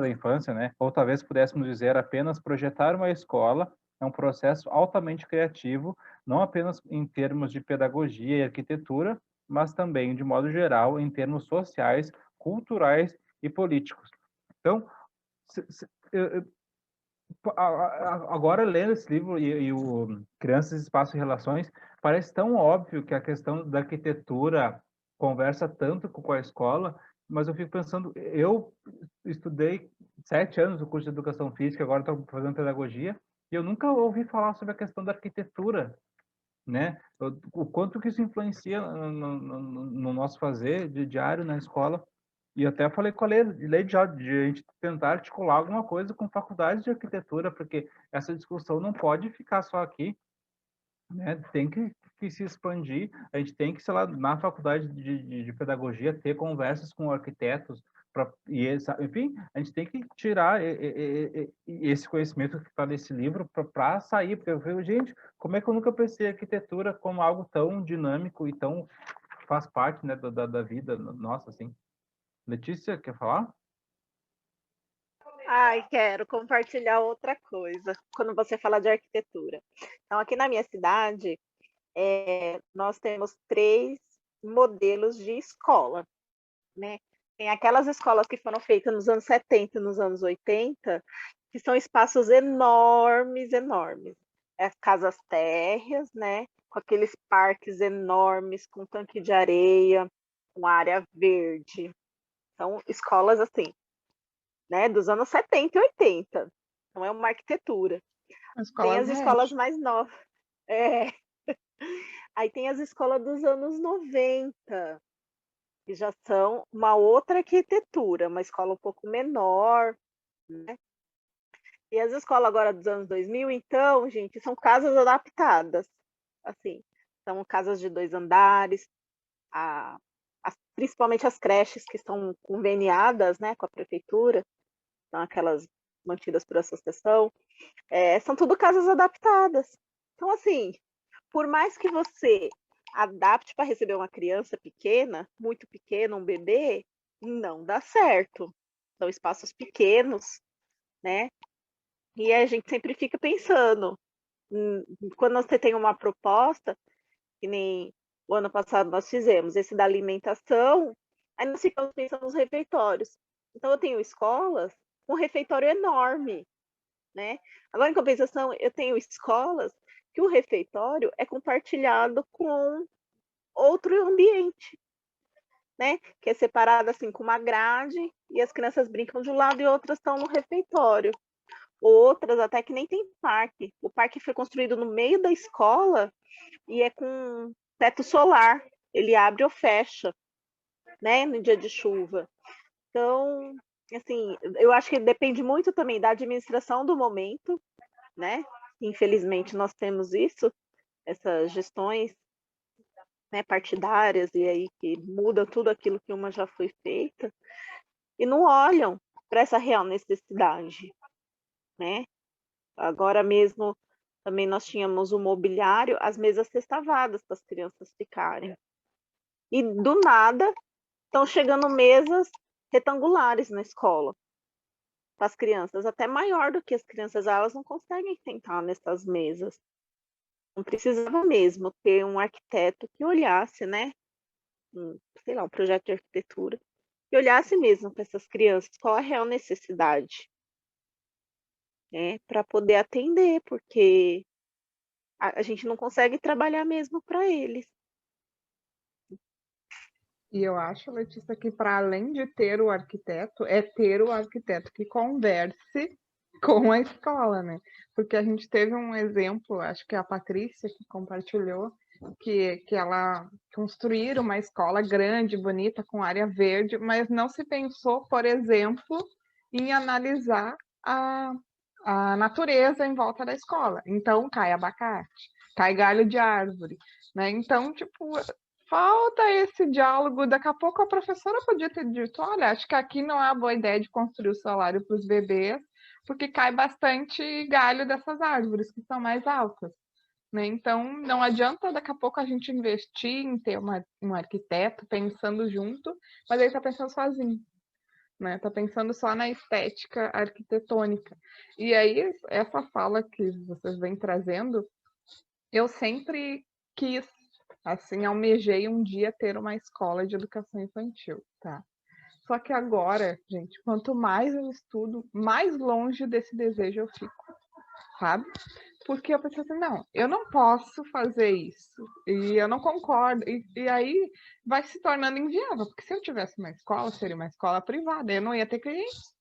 da infância, né? Ou talvez pudéssemos dizer apenas projetar uma escola é um processo altamente criativo, não apenas em termos de pedagogia e arquitetura, mas também, de modo geral, em termos sociais, culturais e políticos. Então, agora lendo esse livro e o Crianças, Espaço e Relações, parece tão óbvio que a questão da arquitetura conversa tanto com a escola, mas eu fico pensando, eu estudei 7 anos o curso de Educação Física, agora estou fazendo pedagogia, e eu nunca ouvi falar sobre a questão da arquitetura, né? O quanto que isso influencia no nosso fazer de diário na escola. E até falei com a Leide já de a gente tentar articular alguma coisa com faculdades de arquitetura, porque essa discussão não pode ficar só aqui, né? Tem que se expandir. A gente tem que, sei lá, na faculdade de pedagogia, ter conversas com arquitetos, enfim, a gente tem que tirar esse conhecimento que está nesse livro para sair, porque eu vejo, gente, como é que eu nunca pensei em arquitetura como algo tão dinâmico e tão faz parte, né, da vida nossa, assim. Letícia, quer falar? Ai, quero compartilhar outra coisa, quando você fala de arquitetura. Então, aqui na minha cidade, nós temos 3 modelos de escola, né. Tem aquelas escolas que foram feitas nos anos 70 e nos anos 80, que são espaços enormes, enormes. Casas térreas, né, com aqueles parques enormes, com tanque de areia, com área verde. São escolas, assim, né, dos anos 70 e 80. Então é uma arquitetura. Tem as Escolas escolas RET. mais novas. É. Aí tem as escolas dos anos 90, que já são uma outra arquitetura, uma escola um pouco menor, né. E as escolas agora dos anos 2000, então, gente, são casas adaptadas, assim, são casas de 2 andares, a principalmente as creches que estão conveniadas, né, com a prefeitura, são aquelas mantidas por associação, são tudo casas adaptadas. Então, assim, por mais que você adapte para receber uma criança pequena, muito pequena, um bebê, não dá certo. São espaços pequenos, né? E a gente sempre fica pensando, quando você tem uma proposta, que nem o ano passado nós fizemos, esse da alimentação, aí nós ficamos pensando nos refeitórios. Então eu tenho escolas com refeitório enorme, né? Agora, em compensação, eu tenho escolas que o refeitório é compartilhado com outro ambiente, né? Que é separado assim com uma grade e as crianças brincam de um lado e outras estão no refeitório. Outras até que nem tem parque. O parque foi construído no meio da escola e é com teto solar. Ele abre ou fecha, né? No dia de chuva. Então, assim, eu acho que depende muito também da administração do momento, né? Infelizmente nós temos isso, essas gestões, né, partidárias e aí que muda tudo aquilo que uma já foi feita e não olham para essa real necessidade, né? Agora mesmo também nós tínhamos o mobiliário, as mesas sextavadas para as crianças ficarem. E do nada estão chegando mesas retangulares na escola para as crianças, até maior do que as crianças, elas não conseguem sentar nessas mesas. Não precisava mesmo ter um arquiteto que olhasse, né? Sei lá, um projeto de arquitetura, que olhasse mesmo para essas crianças, qual a real necessidade, né? Para poder atender, porque a gente não consegue trabalhar mesmo para eles. E eu acho, Letícia, que para além de ter o arquiteto, é ter o arquiteto que converse com a escola, né? Porque a gente teve um exemplo, acho que é a Patrícia que compartilhou, que ela construíram uma escola grande, bonita, com área verde, mas não se pensou, por exemplo, em analisar a natureza em volta da escola. Então, cai abacate, cai galho de árvore, né? Então, tipo, falta esse diálogo. Daqui a pouco a professora podia ter dito: olha, acho que aqui não é uma boa ideia de construir o salário para os bebês, porque cai bastante galho dessas árvores que são mais altas. Né? Então, não adianta daqui a pouco a gente investir em ter um arquiteto pensando junto, mas aí está pensando sozinho. Né? Tá pensando só na estética arquitetônica. E aí, essa fala que vocês vêm trazendo, eu sempre quis, assim, almejei um dia ter uma escola de educação infantil, tá? Só que agora, gente, quanto mais eu estudo, mais longe desse desejo eu fico, sabe? Porque eu pensei assim, não, eu não posso fazer isso, e eu não concordo, e aí vai se tornando inviável, porque se eu tivesse uma escola, seria uma escola privada, eu não ia ter clientes,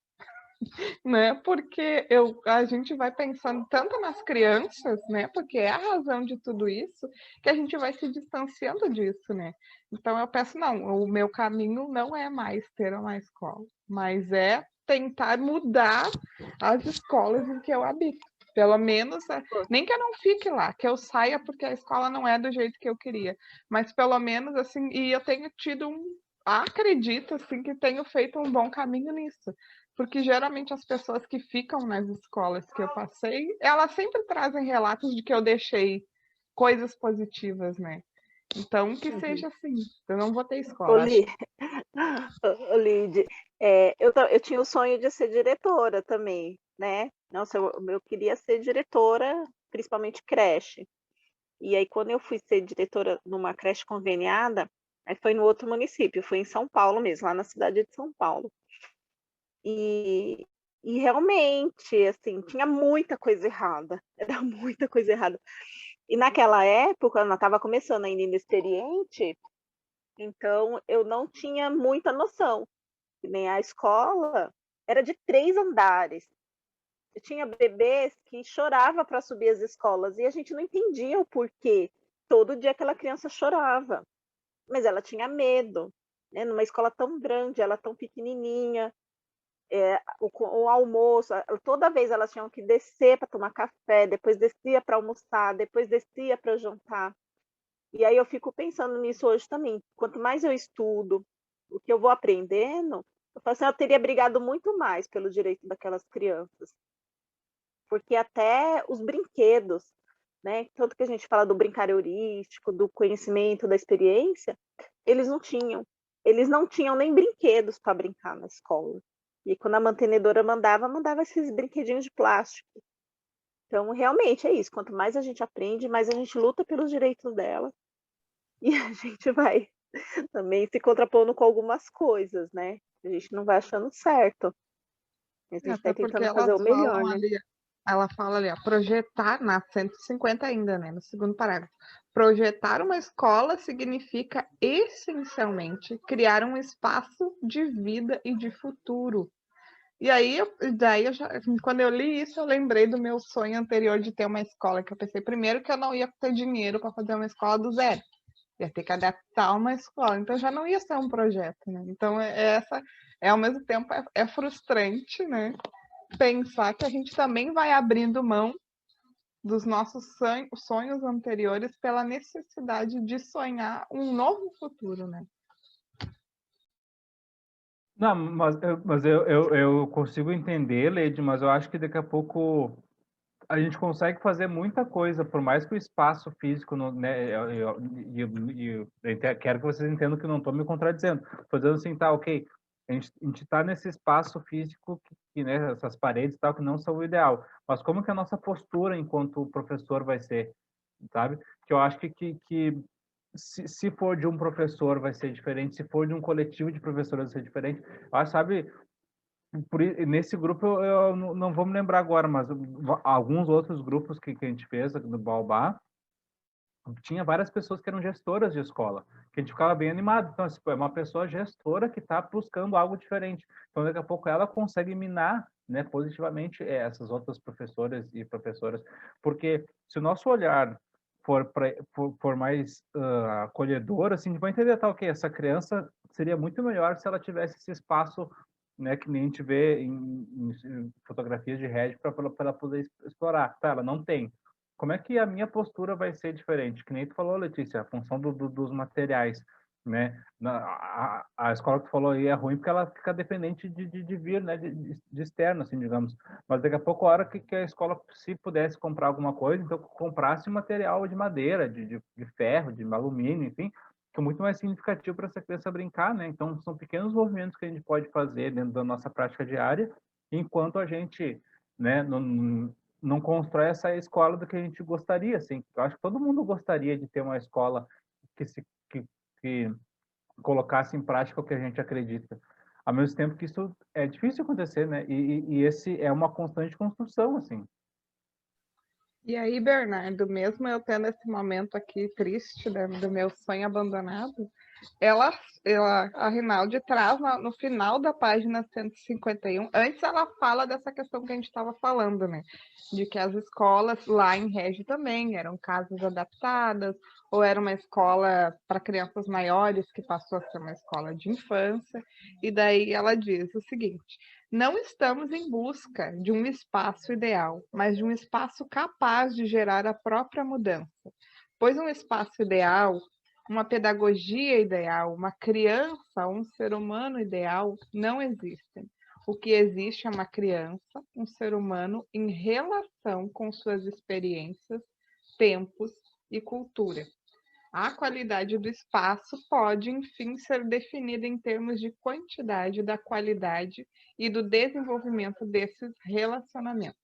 né? Porque a gente vai pensando tanto nas crianças, né? Porque é a razão de tudo isso, que a gente vai se distanciando disso, né? Então eu penso, não, o meu caminho não é mais ter uma escola, mas é tentar mudar as escolas em que eu habito. Pelo menos, nem que eu não fique lá, que eu saia porque a escola não é do jeito que eu queria, mas pelo menos assim, e eu tenho tido acredito assim que tenho feito um bom caminho nisso, porque geralmente as pessoas que ficam nas escolas que eu passei, elas sempre trazem relatos de que eu deixei coisas positivas, né? Então, que seja assim. Eu não vou ter escola. Lid, eu tinha o sonho de ser diretora também, né? Nossa, eu queria ser diretora, principalmente creche. E aí, quando eu fui ser diretora numa creche conveniada, aí foi no outro município, foi em São Paulo mesmo, lá na cidade de São Paulo. E realmente, assim, tinha muita coisa errada, era muita coisa errada. E naquela época, eu estava começando ainda inexperiente, então eu não tinha muita noção. Nem a escola era de 3 andares. Eu tinha bebês que chorava para subir as escolas e a gente não entendia o porquê. Todo dia aquela criança chorava, mas ela tinha medo, né? Numa escola tão grande, ela tão pequenininha, o almoço, toda vez elas tinham que descer para tomar café, depois descia para almoçar, depois descia para jantar. E aí eu fico pensando nisso hoje também. Quanto mais eu estudo, o que eu vou aprendendo, eu falo assim, eu teria brigado muito mais pelo direito daquelas crianças. Porque até os brinquedos, né? Tanto que a gente fala do brincar heurístico, do conhecimento, da experiência, eles não tinham. Eles não tinham nem brinquedos para brincar na escola. E quando a mantenedora mandava esses brinquedinhos de plástico. Então, realmente é isso, quanto mais a gente aprende, mais a gente luta pelos direitos dela, e a gente vai também se contrapondo com algumas coisas, né, a gente não vai achando certo. A gente Até está porque tentando fazer elas o melhor, falam né. ali, ela fala ali, ó, projetar na 150 ainda, né, no segundo parágrafo. Projetar uma escola significa essencialmente criar um espaço de vida e de futuro. E aí, quando eu li isso, eu lembrei do meu sonho anterior de ter uma escola, que eu pensei primeiro que eu não ia ter dinheiro para fazer uma escola do zero. Ia ter que adaptar uma escola, então já não ia ser um projeto, né? Então, ao mesmo tempo, é frustrante, né? Pensar que a gente também vai abrindo mão dos nossos sonhos anteriores pela necessidade de sonhar um novo futuro, né? Não, mas eu consigo entender, Leide, mas eu acho que daqui a pouco a gente consegue fazer muita coisa, por mais que o espaço físico, não, né, quero que vocês entendam que eu não estou me contradizendo, estou dizendo assim, tá, ok, a gente está nesse espaço físico, né, essas paredes e tal, que não são o ideal, mas como que a nossa postura enquanto professor vai ser, sabe? Que eu acho que se for de um professor vai ser diferente, se for de um coletivo de professores vai ser diferente, eu acho, sabe, nesse grupo eu não vou me lembrar agora, mas alguns outros grupos que a gente fez no Baobá, tinha várias pessoas que eram gestoras de escola, que a gente ficava bem animado. Então, assim, é uma pessoa gestora que está buscando algo diferente. Então, daqui a pouco ela consegue minar, né, positivamente essas outras professoras e professoras, porque se o nosso olhar for mais acolhedor, assim, a gente vai entender, tá, ok, essa criança seria muito melhor se ela tivesse esse espaço, né, que nem a gente vê em fotografias de rede para ela poder explorar. Tá, ela não tem. Como é que a minha postura vai ser diferente? Que nem tu falou, Letícia, a função dos materiais, né? A escola que tu falou aí é ruim porque ela fica dependente de vir, né? De externo, assim, digamos. Mas daqui a pouco, a hora que a escola, se pudesse comprar alguma coisa, então comprasse material de madeira, de ferro, de alumínio, enfim, que é muito mais significativo para essa criança brincar, né? Então, são pequenos movimentos que a gente pode fazer dentro da nossa prática diária, enquanto a gente, né, não constrói essa escola do que a gente gostaria, assim. Eu acho que todo mundo gostaria de ter uma escola que colocasse em prática o que a gente acredita. Ao mesmo tempo que isso é difícil acontecer, né? E esse é uma constante construção, assim. E aí, Bernardo, mesmo eu tendo esse momento aqui triste, né, do meu sonho abandonado, a Rinaldi traz no final da página 151, antes ela fala dessa questão que a gente estava falando, né? De que as escolas lá em Regi também eram casas adaptadas, ou era uma escola para crianças maiores, que passou a ser uma escola de infância, e daí ela diz o seguinte: não estamos em busca de um espaço ideal, mas de um espaço capaz de gerar a própria mudança. Pois um espaço ideal, uma pedagogia ideal, uma criança, um ser humano ideal não existem. O que existe é uma criança, um ser humano em relação com suas experiências, tempos e cultura. A qualidade do espaço pode, enfim, ser definida em termos de quantidade da qualidade e do desenvolvimento desses relacionamentos.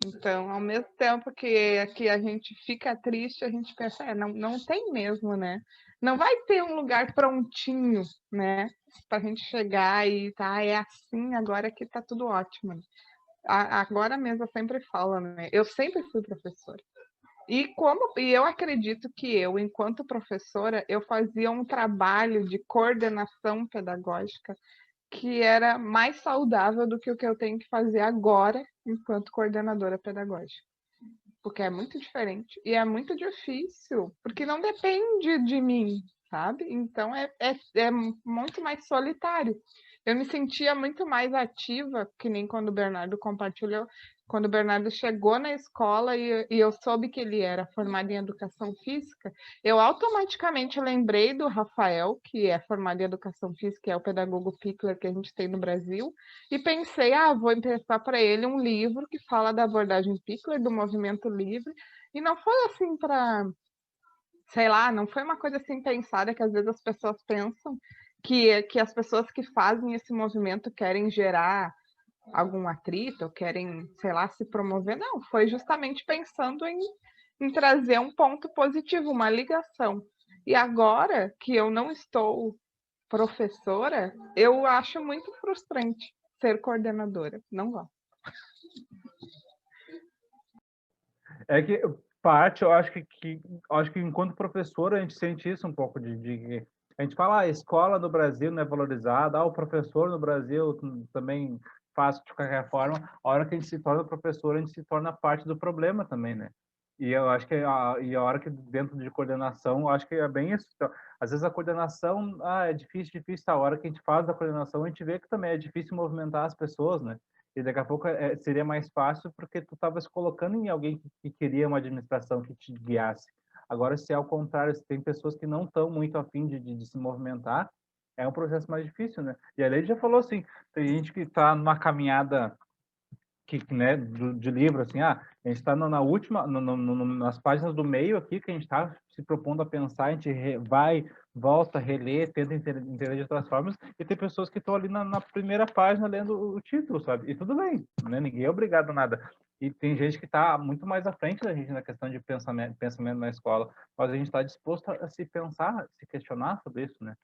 Então, ao mesmo tempo que a gente fica triste, a gente pensa, não tem mesmo, né? Não vai ter um lugar prontinho, né? Para a gente chegar e tá, é assim, agora que tá tudo ótimo. Agora mesmo eu sempre falo, né? Eu sempre fui professora. E eu acredito que eu, enquanto professora, eu fazia um trabalho de coordenação pedagógica que era mais saudável do que o que eu tenho que fazer agora enquanto coordenadora pedagógica. Porque é muito diferente e é muito difícil, porque não depende de mim, sabe? Então é muito mais solitário. Eu me sentia muito mais ativa, que nem quando o Bernardo compartilhou, quando o Bernardo chegou na escola e eu soube que ele era formado em educação física, eu automaticamente lembrei do Rafael, que é formado em educação física, que é o pedagogo Pickler que a gente tem no Brasil, e pensei, vou emprestar para ele um livro que fala da abordagem Pickler, do movimento livre, e não foi assim para, sei lá, não foi uma coisa assim pensada que às vezes as pessoas pensam que as pessoas que fazem esse movimento querem gerar algum atrito, ou querem, sei lá, se promover. Não, foi justamente pensando em trazer um ponto positivo, uma ligação. E agora que eu não estou professora, eu acho muito frustrante ser coordenadora. Não gosto. É que parte, eu acho que enquanto professor a gente sente isso um pouco de a gente fala, a escola no Brasil não é valorizada, o professor no Brasil também faz de qualquer forma. A hora que a gente se torna professor, a gente se torna parte do problema também, né? E eu acho que a hora que dentro de coordenação, eu acho que é bem isso. Então, às vezes a coordenação, é difícil. A hora que a gente faz a coordenação, a gente vê que também é difícil movimentar as pessoas, né? E daqui a pouco seria mais fácil porque tu estava se colocando em alguém que queria uma administração que te guiasse. Agora, se é ao contrário, se tem pessoas que não estão muito afim de se movimentar, é um processo mais difícil, né? E a Lei já falou assim, tem gente que está numa caminhada né, de livro, assim, a gente está na última, nas páginas do meio aqui, que a gente está se propondo a pensar, a gente vai, volta, relê, tenta entender de outras formas, e tem pessoas que estão ali na primeira página lendo o título, sabe? E tudo bem, né? Ninguém é obrigado a nada. E tem gente que está muito mais à frente da gente na questão de pensamento na escola, mas a gente está disposto a se pensar, se questionar sobre isso, né?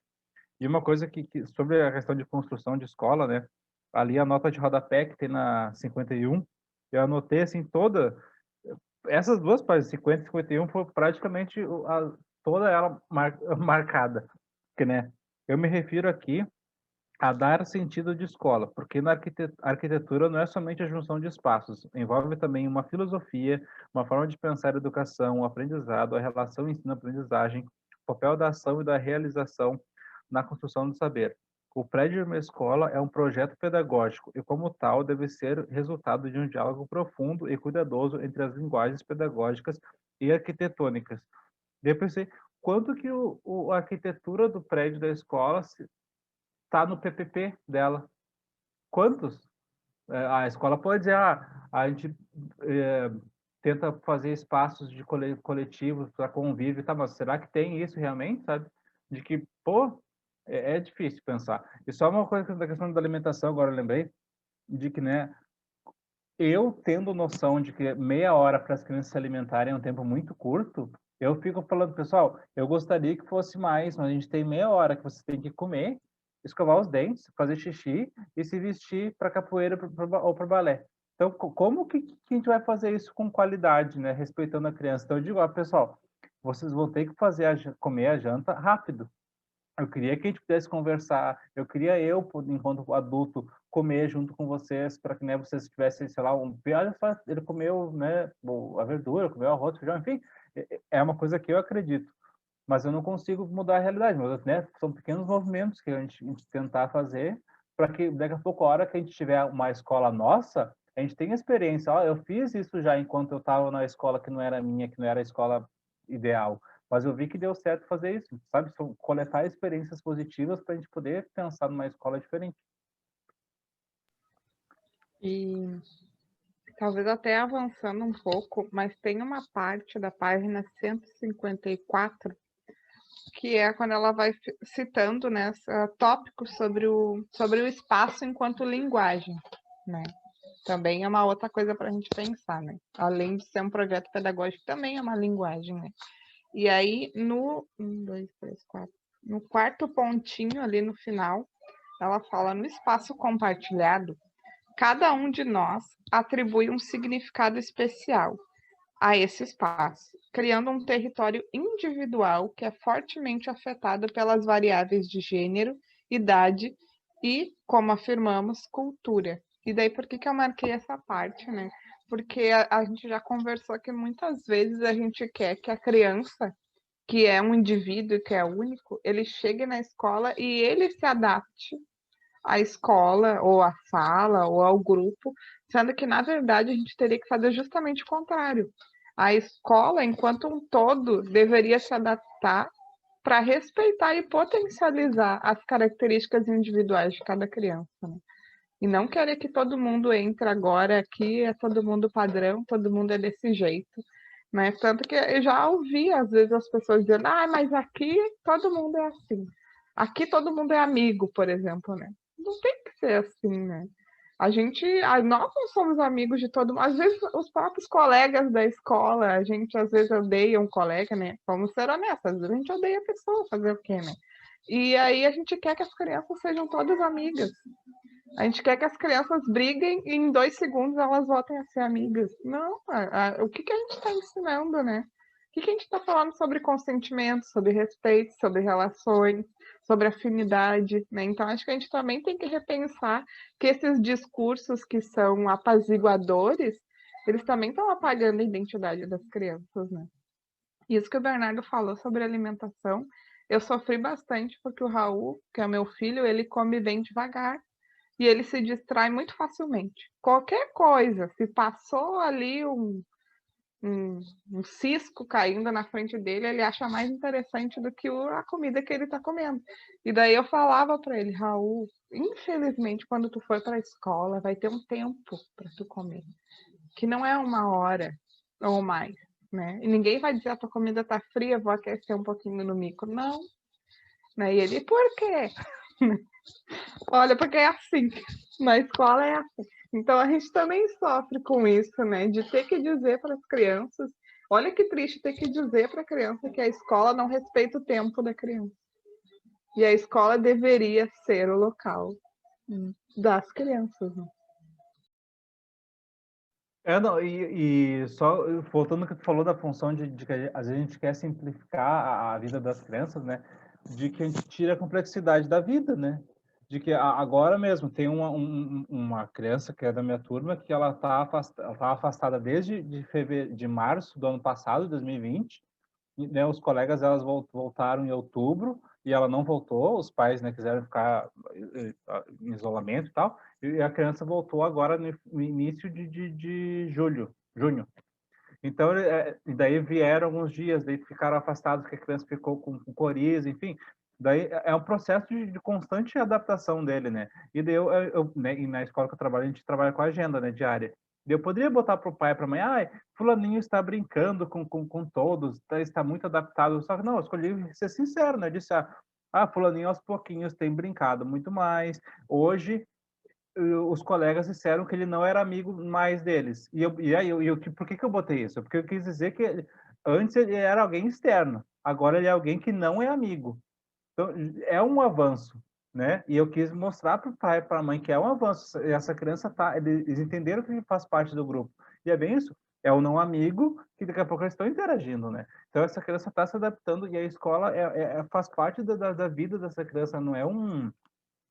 E uma coisa sobre a questão de construção de escola, né? Ali a nota de rodapé que tem na 51, eu anotei assim essas duas páginas, 50 e 51, foi praticamente toda ela marcada, porque, né? Eu me refiro aqui a dar sentido de escola, porque na arquitetura não é somente a junção de espaços, envolve também uma filosofia, uma forma de pensar a educação, o aprendizado, a relação ensino-aprendizagem, o papel da ação e da realização na construção do saber. O prédio de uma escola é um projeto pedagógico e, como tal, deve ser resultado de um diálogo profundo e cuidadoso entre as linguagens pedagógicas e arquitetônicas. Eu pensei, quanto que a arquitetura do prédio da escola está no PPP dela? Quantos? A escola pode dizer, a gente tenta fazer espaços de coletivos para convívio, tá? Mas será que tem isso realmente, sabe? De que, pô, é difícil pensar. E só uma coisa da questão da alimentação, agora eu lembrei, de que, né, eu tendo noção de que meia hora para as crianças se alimentarem é um tempo muito curto, eu fico falando, pessoal, eu gostaria que fosse mais, mas a gente tem meia hora que você tem que comer, escovar os dentes, fazer xixi e se vestir para capoeira ou para balé. Então, como que a gente vai fazer isso com qualidade, né, respeitando a criança? Então, eu digo, pessoal, vocês vão ter que comer a janta rápido. Eu queria que a gente pudesse conversar, eu queria enquanto adulto, comer junto com vocês, para que, né, vocês tivessem, sei lá, olha só, ele comeu, né, a verdura, comeu arroz, feijão, enfim, é uma coisa que eu acredito, mas eu não consigo mudar a realidade, mas, né, são pequenos movimentos que a gente tentar fazer, para que daqui a pouco, a hora que a gente tiver uma escola nossa, a gente tenha experiência, eu fiz isso já enquanto eu estava na escola que não era minha, que não era a escola ideal, mas eu vi que deu certo fazer isso, sabe? Coletar experiências positivas para a gente poder pensar numa escola diferente. E talvez até avançando um pouco, mas tem uma parte da página 154 que é quando ela vai citando, né, tópicos sobre o espaço enquanto linguagem, né? Também é uma outra coisa para a gente pensar, né? Além de ser um projeto pedagógico, também é uma linguagem, né? E aí, no 1, 2, 3, 4, no quarto pontinho ali no final, ela fala: no espaço compartilhado, cada um de nós atribui um significado especial a esse espaço, criando um território individual que é fortemente afetado pelas variáveis de gênero, idade e, como afirmamos, cultura. E daí por que eu marquei essa parte, né? Porque a gente já conversou que muitas vezes a gente quer que a criança, que é um indivíduo, que é único, ele chegue na escola e ele se adapte à escola, ou à sala, ou ao grupo, sendo que, na verdade, a gente teria que fazer justamente o contrário. A escola, enquanto um todo, deveria se adaptar para respeitar e potencializar as características individuais de cada criança, né? E não querer que todo mundo entre agora aqui, é todo mundo padrão, todo mundo é desse jeito, né? Tanto que eu já ouvi, às vezes, as pessoas dizendo, mas aqui todo mundo é assim. aqui todo mundo é amigo, por exemplo, né? Não tem que ser assim, né? Nós não somos amigos de todo mundo. Às vezes, os próprios colegas da escola, a gente às vezes odeia um colega, né? Vamos ser honestos, às vezes a gente odeia a pessoa, fazer o quê, né? E aí a gente quer que as crianças sejam todas amigas. A gente quer que as crianças briguem e em 2 segundos elas voltem a ser amigas. Não, o que a gente está ensinando, né? O que a gente está falando sobre consentimento, sobre respeito, sobre relações, sobre afinidade, né? Então, acho que a gente também tem que repensar que esses discursos que são apaziguadores, eles também estão apagando a identidade das crianças, né? Isso que o Bernardo falou sobre alimentação, eu sofri bastante porque o Raul, que é meu filho, ele come bem devagar e ele se distrai muito facilmente. Qualquer coisa, se passou ali um cisco caindo na frente dele, ele acha mais interessante do que a comida que ele está comendo. E daí eu falava para ele, Raul, infelizmente, quando tu for para a escola, vai ter um tempo para tu comer, que não é 1 hora ou mais, né? E ninguém vai dizer, a tua comida está fria, vou aquecer um pouquinho no micro. Não. Né? E ele, por quê? Olha, porque é assim. Na escola é assim. Então a gente também sofre com isso, né? De ter que dizer para as crianças. Olha que triste ter que dizer para a criança que a escola não respeita o tempo da criança. E a escola deveria ser o local das crianças. Né? Não, e só voltando ao que tu falou da função de que às vezes a gente quer simplificar a vida das crianças, né? De que a gente tira a complexidade da vida, né? De que agora mesmo tem uma criança que é da minha turma que ela tá afastada desde de março do ano passado, 2020, né, os colegas elas voltaram em outubro e ela não voltou, os pais, né, quiseram ficar em isolamento e tal, e a criança voltou agora no início de junho. Então, e daí vieram alguns dias, daí ficaram afastados, que a criança ficou com coriza, enfim. Daí é um processo de constante adaptação dele, né? E daí né, e na escola que eu trabalho, a gente trabalha com a agenda, né, diária. Eu poderia botar para o pai e para a mãe, fulaninho está brincando com todos, está muito adaptado. Só que não, eu escolhi ser sincero, né? Eu disse, fulaninho aos pouquinhos tem brincado muito mais. Hoje, os colegas disseram que ele não era amigo mais deles. Por que eu botei isso? Porque eu quis dizer que antes ele era alguém externo, agora ele é alguém que não é amigo. Então, é um avanço, né? E eu quis mostrar para o pai e para a mãe que é um avanço. Essa criança eles entenderam que ele faz parte do grupo. E é bem isso. É o não amigo que daqui a pouco eles estão interagindo, né? Então essa criança está se adaptando e a escola faz parte da vida dessa criança, não é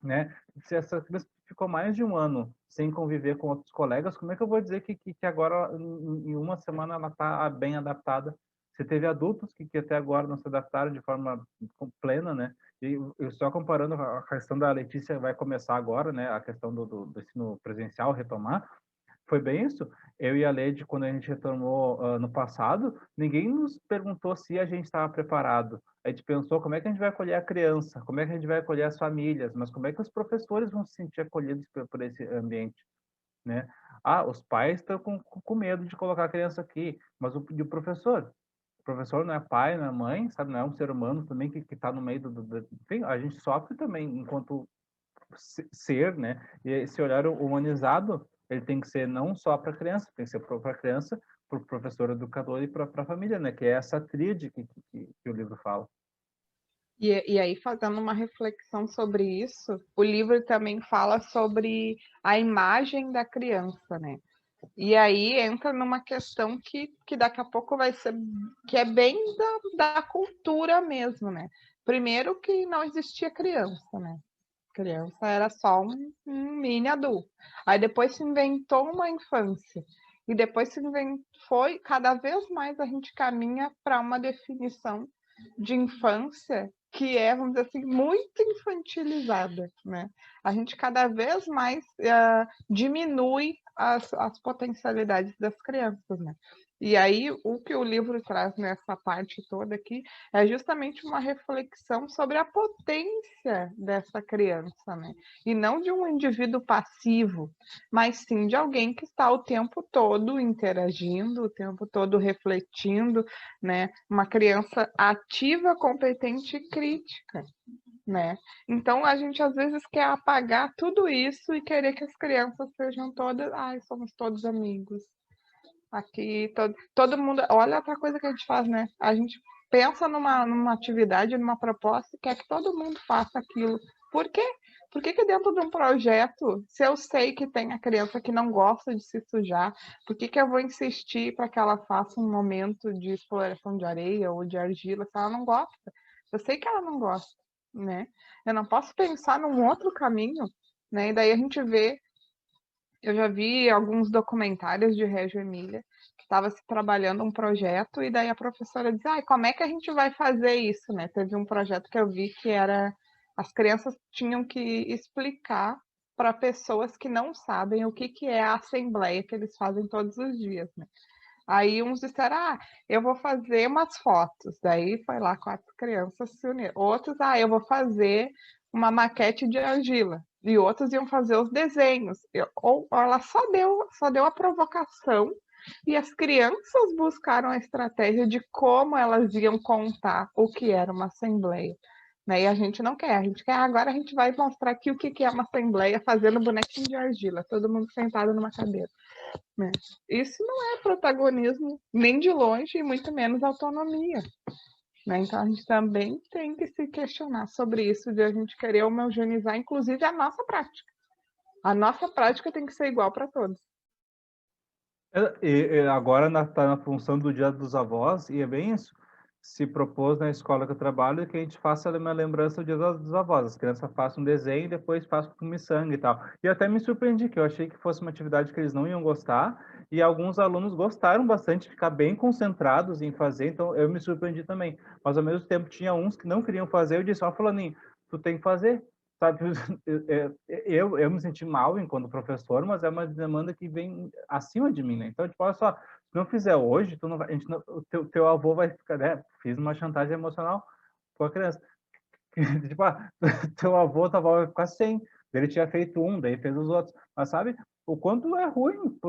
né? Se essa criança ficou mais de 1 ano sem conviver com outros colegas, como é que eu vou dizer que agora, em 1 semana, ela está bem adaptada? Você teve adultos que até agora não se adaptaram de forma plena, né? E eu só comparando a questão da Letícia, vai começar agora, né? A questão do ensino presencial retomar, foi bem isso. Eu e a Lady, quando a gente retornou no passado, ninguém nos perguntou se a gente estava preparado. A gente pensou como é que a gente vai acolher a criança, como é que a gente vai acolher as famílias, mas como é que os professores vão se sentir acolhidos por esse ambiente, né? Os pais estão com medo de colocar a criança aqui, mas e o professor? O professor não é pai, não é mãe, sabe? Não é um ser humano também que está no meio Enfim, a gente sofre também enquanto ser, né? E esse olhar humanizado, ele tem que ser não só para a criança, tem que ser para a criança, para o professor educador e para a família, né? Que é essa tríade que o livro fala. E aí, fazendo uma reflexão sobre isso, o livro também fala sobre a imagem da criança, né? E aí entra numa questão que daqui a pouco vai ser, que é bem da cultura mesmo, né? Primeiro que não existia criança, né? Criança era só um mini adulto. Aí depois se inventou uma infância. E depois foi, cada vez mais a gente caminha para uma definição de infância que é, vamos dizer assim, muito infantilizada, né? A gente cada vez mais diminui as potencialidades das crianças, né? E aí, o que o livro traz nessa parte toda aqui é justamente uma reflexão sobre a potência dessa criança, né? E não de um indivíduo passivo, mas sim de alguém que está o tempo todo interagindo, o tempo todo refletindo, né? Uma criança ativa, competente e crítica. né? Então a gente às vezes quer apagar tudo isso e querer que as crianças sejam todas, ai, somos todos amigos. Aqui todo mundo, olha outra coisa que a gente faz, né? A gente pensa numa atividade, numa proposta e quer que todo mundo faça aquilo. Por quê? Por que que dentro de um projeto, se eu sei que tem a criança que não gosta de se sujar, por que que eu vou insistir para que ela faça um momento de exploração de areia ou de argila se ela não gosta? Eu sei que ela não gosta, né? Eu não posso pensar num outro caminho, né? E daí a gente vê, eu já vi alguns documentários de Reggio Emília que estava se trabalhando um projeto e daí a professora diz, ai, como é que a gente vai fazer isso, né? Teve um projeto que eu vi que era as crianças tinham que explicar para pessoas que não sabem o que que é a assembleia que eles fazem todos os dias, né? Aí uns disseram, ah, eu vou fazer umas fotos. Daí foi lá 4 crianças se uniram. Outros, ah, eu vou fazer uma maquete de argila. E outros iam fazer os desenhos. Ou ela só deu a provocação e as crianças buscaram a estratégia de como elas iam contar o que era uma assembleia. Né? E a gente não quer, a gente quer, agora a gente vai mostrar aqui o que é uma assembleia fazendo bonequinho de argila, todo mundo sentado numa cadeira. Né? Isso não é protagonismo nem de longe e muito menos autonomia. Né? Então a gente também tem que se questionar sobre isso de a gente querer homogeneizar, inclusive a nossa prática. A nossa prática tem que ser igual para todos. Agora está na função do Dia dos Avós, e é bem isso. Se propôs na escola que eu trabalho que a gente faça uma lembrança do Dia dos Avós. As crianças façam um desenho e depois façam com miçanga e tal. E até me surpreendi, que eu achei que fosse uma atividade que eles não iam gostar, e alguns alunos gostaram bastante de ficar bem concentrados em fazer, então eu me surpreendi também. Mas ao mesmo tempo tinha uns que não queriam fazer, eu disse, ó, fulaninho, tu tem que fazer. Sabe, eu me senti mal enquanto professor, mas é uma demanda que vem acima de mim, né? Então, tipo, olha só, se não fizer hoje, tu não vai, a gente não, teu avô vai ficar, né? Fiz uma chantagem emocional com a criança. Tipo, teu avô, tua avó vai ficar sem. Ele tinha feito um, daí fez os outros. Mas sabe o quanto é ruim,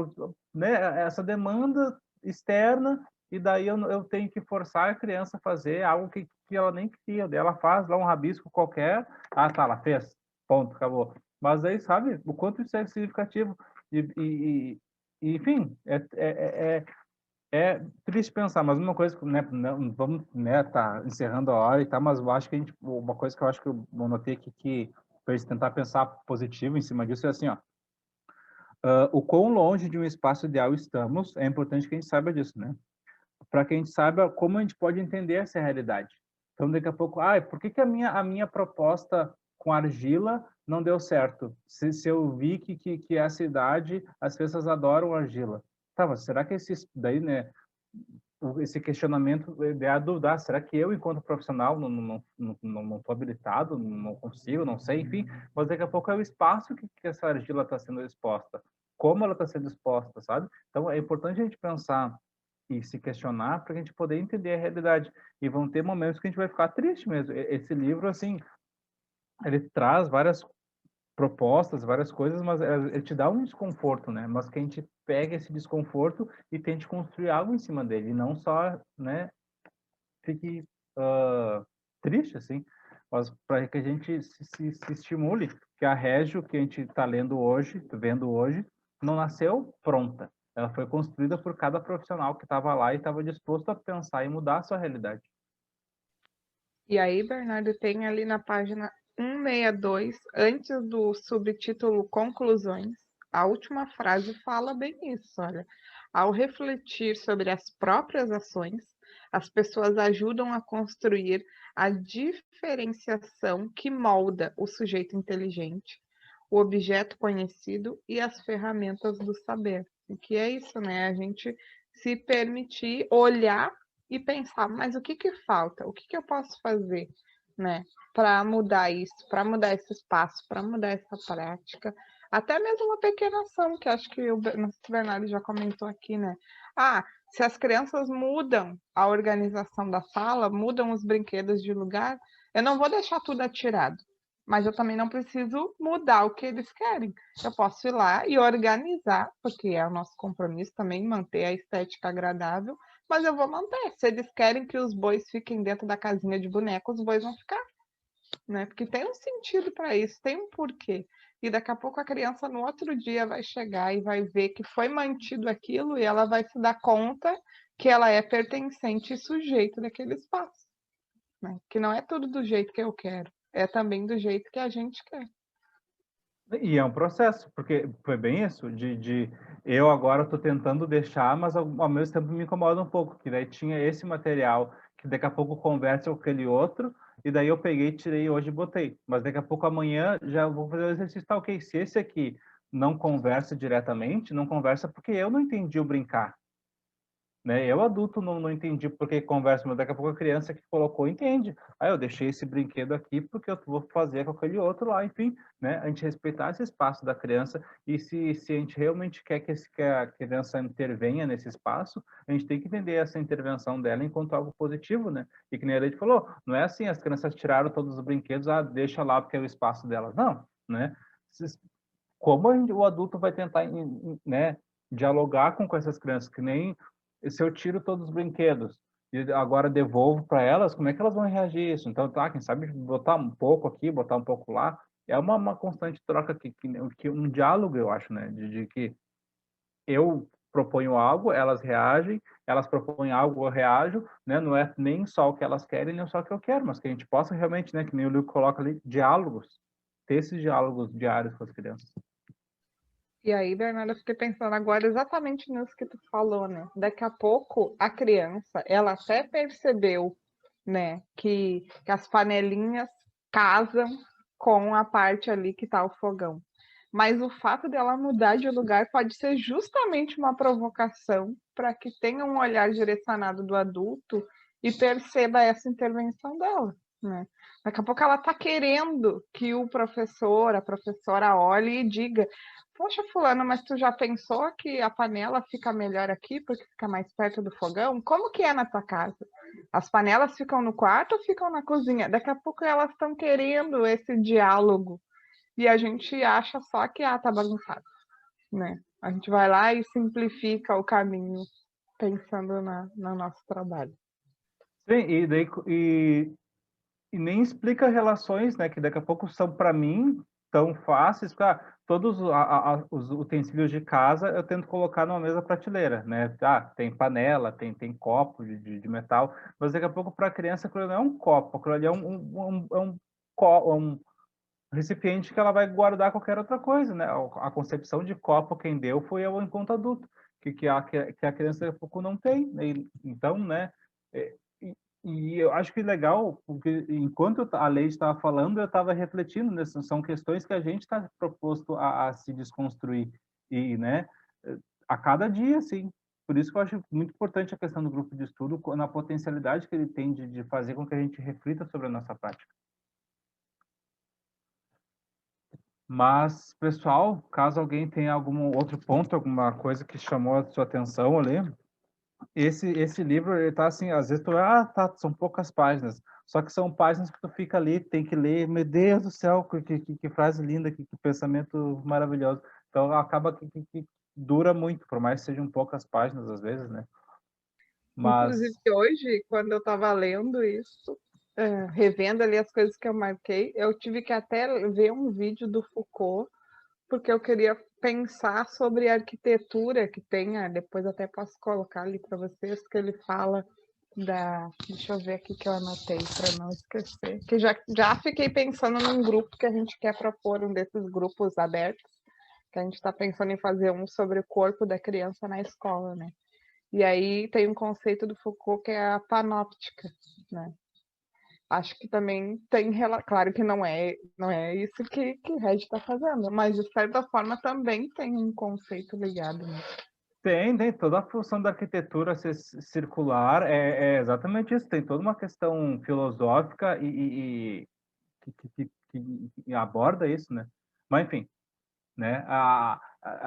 né? Essa demanda externa, e daí eu tenho que forçar a criança a fazer algo que ela nem queria. Daí ela faz lá um rabisco qualquer, ah, tá, ela fez, ponto, acabou. Mas aí, sabe, o quanto isso é significativo. Enfim, é triste pensar, mas uma coisa, né, não, vamos, né, tá encerrando a hora e tá, mas eu acho que uma coisa que eu acho que eu notei aqui que para gente tentar pensar positivo em cima disso é assim, ó, o quão longe de um espaço ideal estamos, é importante que a gente saiba disso, né? Para que a gente saiba como a gente pode entender essa realidade. Então, daqui a pouco, por que a minha proposta com argila não deu certo? Se eu vi que essa idade, as pessoas adoram argila. Tá, mas será que daí, né, esse questionamento é a dúvida, será que eu, enquanto profissional, não estou habilitado, não consigo, não sei, enfim, mas daqui a pouco é o espaço que essa argila está sendo exposta, como ela está sendo exposta, sabe? Então, é importante a gente pensar e se questionar para a gente poder entender a realidade. E vão ter momentos que a gente vai ficar triste mesmo. Esse livro, assim, ele traz várias propostas, várias coisas, mas ele te dá um desconforto, né? Mas que a gente pegue esse desconforto e tente construir algo em cima dele, e não só, né, fique triste, assim, mas para que a gente se estimule, que a Régio que a gente está lendo hoje, vendo hoje, não nasceu pronta. Ela foi construída por cada profissional que estava lá e estava disposto a pensar e mudar a sua realidade. E aí, Bernardo, tem ali na página 162, antes do subtítulo Conclusões, a última frase fala bem isso, olha. Ao refletir sobre as próprias ações, as pessoas ajudam a construir a diferenciação que molda o sujeito inteligente, o objeto conhecido e as ferramentas do saber. O que é isso, né? A gente se permitir olhar e pensar, mas o que que falta? O que que eu posso fazer, né, para mudar isso, para mudar esse espaço, para mudar essa prática? Até mesmo uma pequena ação, que acho que o Bernardo já comentou aqui, né? Se as crianças mudam a organização da sala, mudam os brinquedos de lugar, eu não vou deixar tudo atirado, mas eu também não preciso mudar o que eles querem. Eu posso ir lá e organizar, porque é o nosso compromisso também manter a estética agradável, mas eu vou manter. Se eles querem que os bois fiquem dentro da casinha de boneco, os bois vão ficar. né? Porque tem um sentido para isso, tem um porquê. E daqui a pouco a criança no outro dia vai chegar e vai ver que foi mantido aquilo e ela vai se dar conta que ela é pertencente e sujeito daquele espaço, né? Que não é tudo do jeito que eu quero, é também do jeito que a gente quer. E é um processo, porque foi bem isso, de eu agora estou tentando deixar, mas ao mesmo tempo me incomoda um pouco, que daí tinha esse material que daqui a pouco conversa com aquele outro, e daí eu peguei, tirei hoje e botei. Mas daqui a pouco amanhã já vou fazer o exercício, tá ok, se esse aqui não conversa diretamente, não conversa porque eu não entendi o brincar. Né? Eu, adulto, não entendi por que conversa, mas daqui a pouco a criança que colocou entende. Aí eu deixei esse brinquedo aqui porque eu vou fazer com aquele outro lá, enfim, né? A gente respeitar esse espaço da criança e se a gente realmente quer que a criança intervenha nesse espaço, a gente tem que entender essa intervenção dela enquanto algo positivo, né? E que nem a Leite falou, não é assim, as crianças tiraram todos os brinquedos, deixa lá porque é o espaço delas. Não, né? Como o adulto vai tentar, né, dialogar com essas crianças, que nem se eu tiro todos os brinquedos e agora devolvo para elas, como é que elas vão reagir a isso? Então, tá, quem sabe botar um pouco aqui, botar um pouco lá, é uma constante troca que um diálogo, eu acho, né, de que eu proponho algo, elas reagem, elas propõem algo, eu reajo, né, não é nem só o que elas querem, nem só o que eu quero, mas que a gente possa realmente, né, que nem o Liu coloca ali, diálogos, ter esses diálogos diários com as crianças. E aí, Bernardo, eu fiquei pensando agora exatamente nisso que tu falou, né? Daqui a pouco a criança, ela até percebeu, né, que as panelinhas casam com a parte ali que tá o fogão. Mas o fato dela mudar de lugar pode ser justamente uma provocação para que tenha um olhar direcionado do adulto e perceba essa intervenção dela, né? Daqui a pouco ela está querendo que o professor, a professora olhe e diga: poxa, fulano, mas tu já pensou que a panela fica melhor aqui porque fica mais perto do fogão? Como que é na tua casa? As panelas ficam no quarto ou ficam na cozinha? Daqui a pouco elas estão querendo esse diálogo e a gente acha só que tá bagunçado, né? A gente vai lá e simplifica o caminho pensando no nosso trabalho. Sim, e nem explica relações, né, que daqui a pouco são para mim tão fáceis, todos os utensílios de casa eu tento colocar numa mesma prateleira, né? Tem panela, tem copo de metal, mas daqui a pouco para a criança aquilo não é um copo, aquilo ali é um recipiente que ela vai guardar qualquer outra coisa, né? A concepção de copo quem deu foi o enquanto adulto, que a criança daqui a pouco não tem, né? Então, né? é, e eu acho que legal, porque enquanto a lei estava falando, eu estava refletindo, né? São questões que a gente está proposto a se desconstruir, e, né, a cada dia, sim. Por isso que eu acho muito importante a questão do grupo de estudo, na potencialidade que ele tem de fazer com que a gente reflita sobre a nossa prática. Mas, pessoal, caso alguém tenha algum outro ponto, alguma coisa que chamou a sua atenção ali, esse livro, ele tá assim, às vezes tá, são poucas páginas, só que são páginas que tu fica ali, tem que ler, meu Deus do céu, que frase linda, que pensamento maravilhoso. Então, acaba que dura muito, por mais que sejam poucas páginas, às vezes, né? Inclusive, Mas, hoje, quando eu estava lendo isso, revendo ali as coisas que eu marquei, eu tive que até ver um vídeo do Foucault, porque eu queria pensar sobre a arquitetura que tem, depois até posso colocar ali para vocês, que ele fala deixa eu ver aqui que eu anotei para não esquecer, que já fiquei pensando num grupo que a gente quer propor, um desses grupos abertos, que a gente está pensando em fazer um sobre o corpo da criança na escola, né? E aí tem um conceito do Foucault que é a panóptica, né? Acho que também tem, claro que não é isso que Red está fazendo, mas de certa forma também tem um conceito ligado, né? tem toda a função da arquitetura ser circular, é exatamente isso, tem toda uma questão filosófica e que aborda isso, né? Mas, enfim, né? A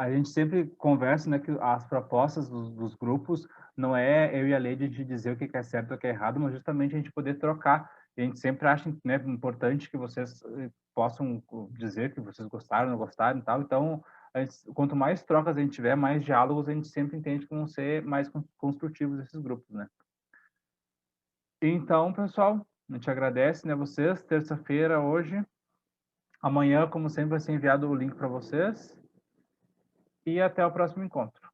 gente sempre conversa, né, que as propostas dos grupos não é eu e a Lady de dizer o que é certo e o que é errado, mas justamente a gente poder trocar. E a gente sempre acha, né, importante que vocês possam dizer que vocês gostaram, não gostaram e tal. Então, quanto mais trocas a gente tiver, mais diálogos a gente sempre entende que vão ser mais construtivos esses grupos, né? Então, pessoal, A gente agradece, né, vocês. Terça-feira, hoje. Amanhã, como sempre, vai ser enviado o link para vocês. E até o próximo encontro.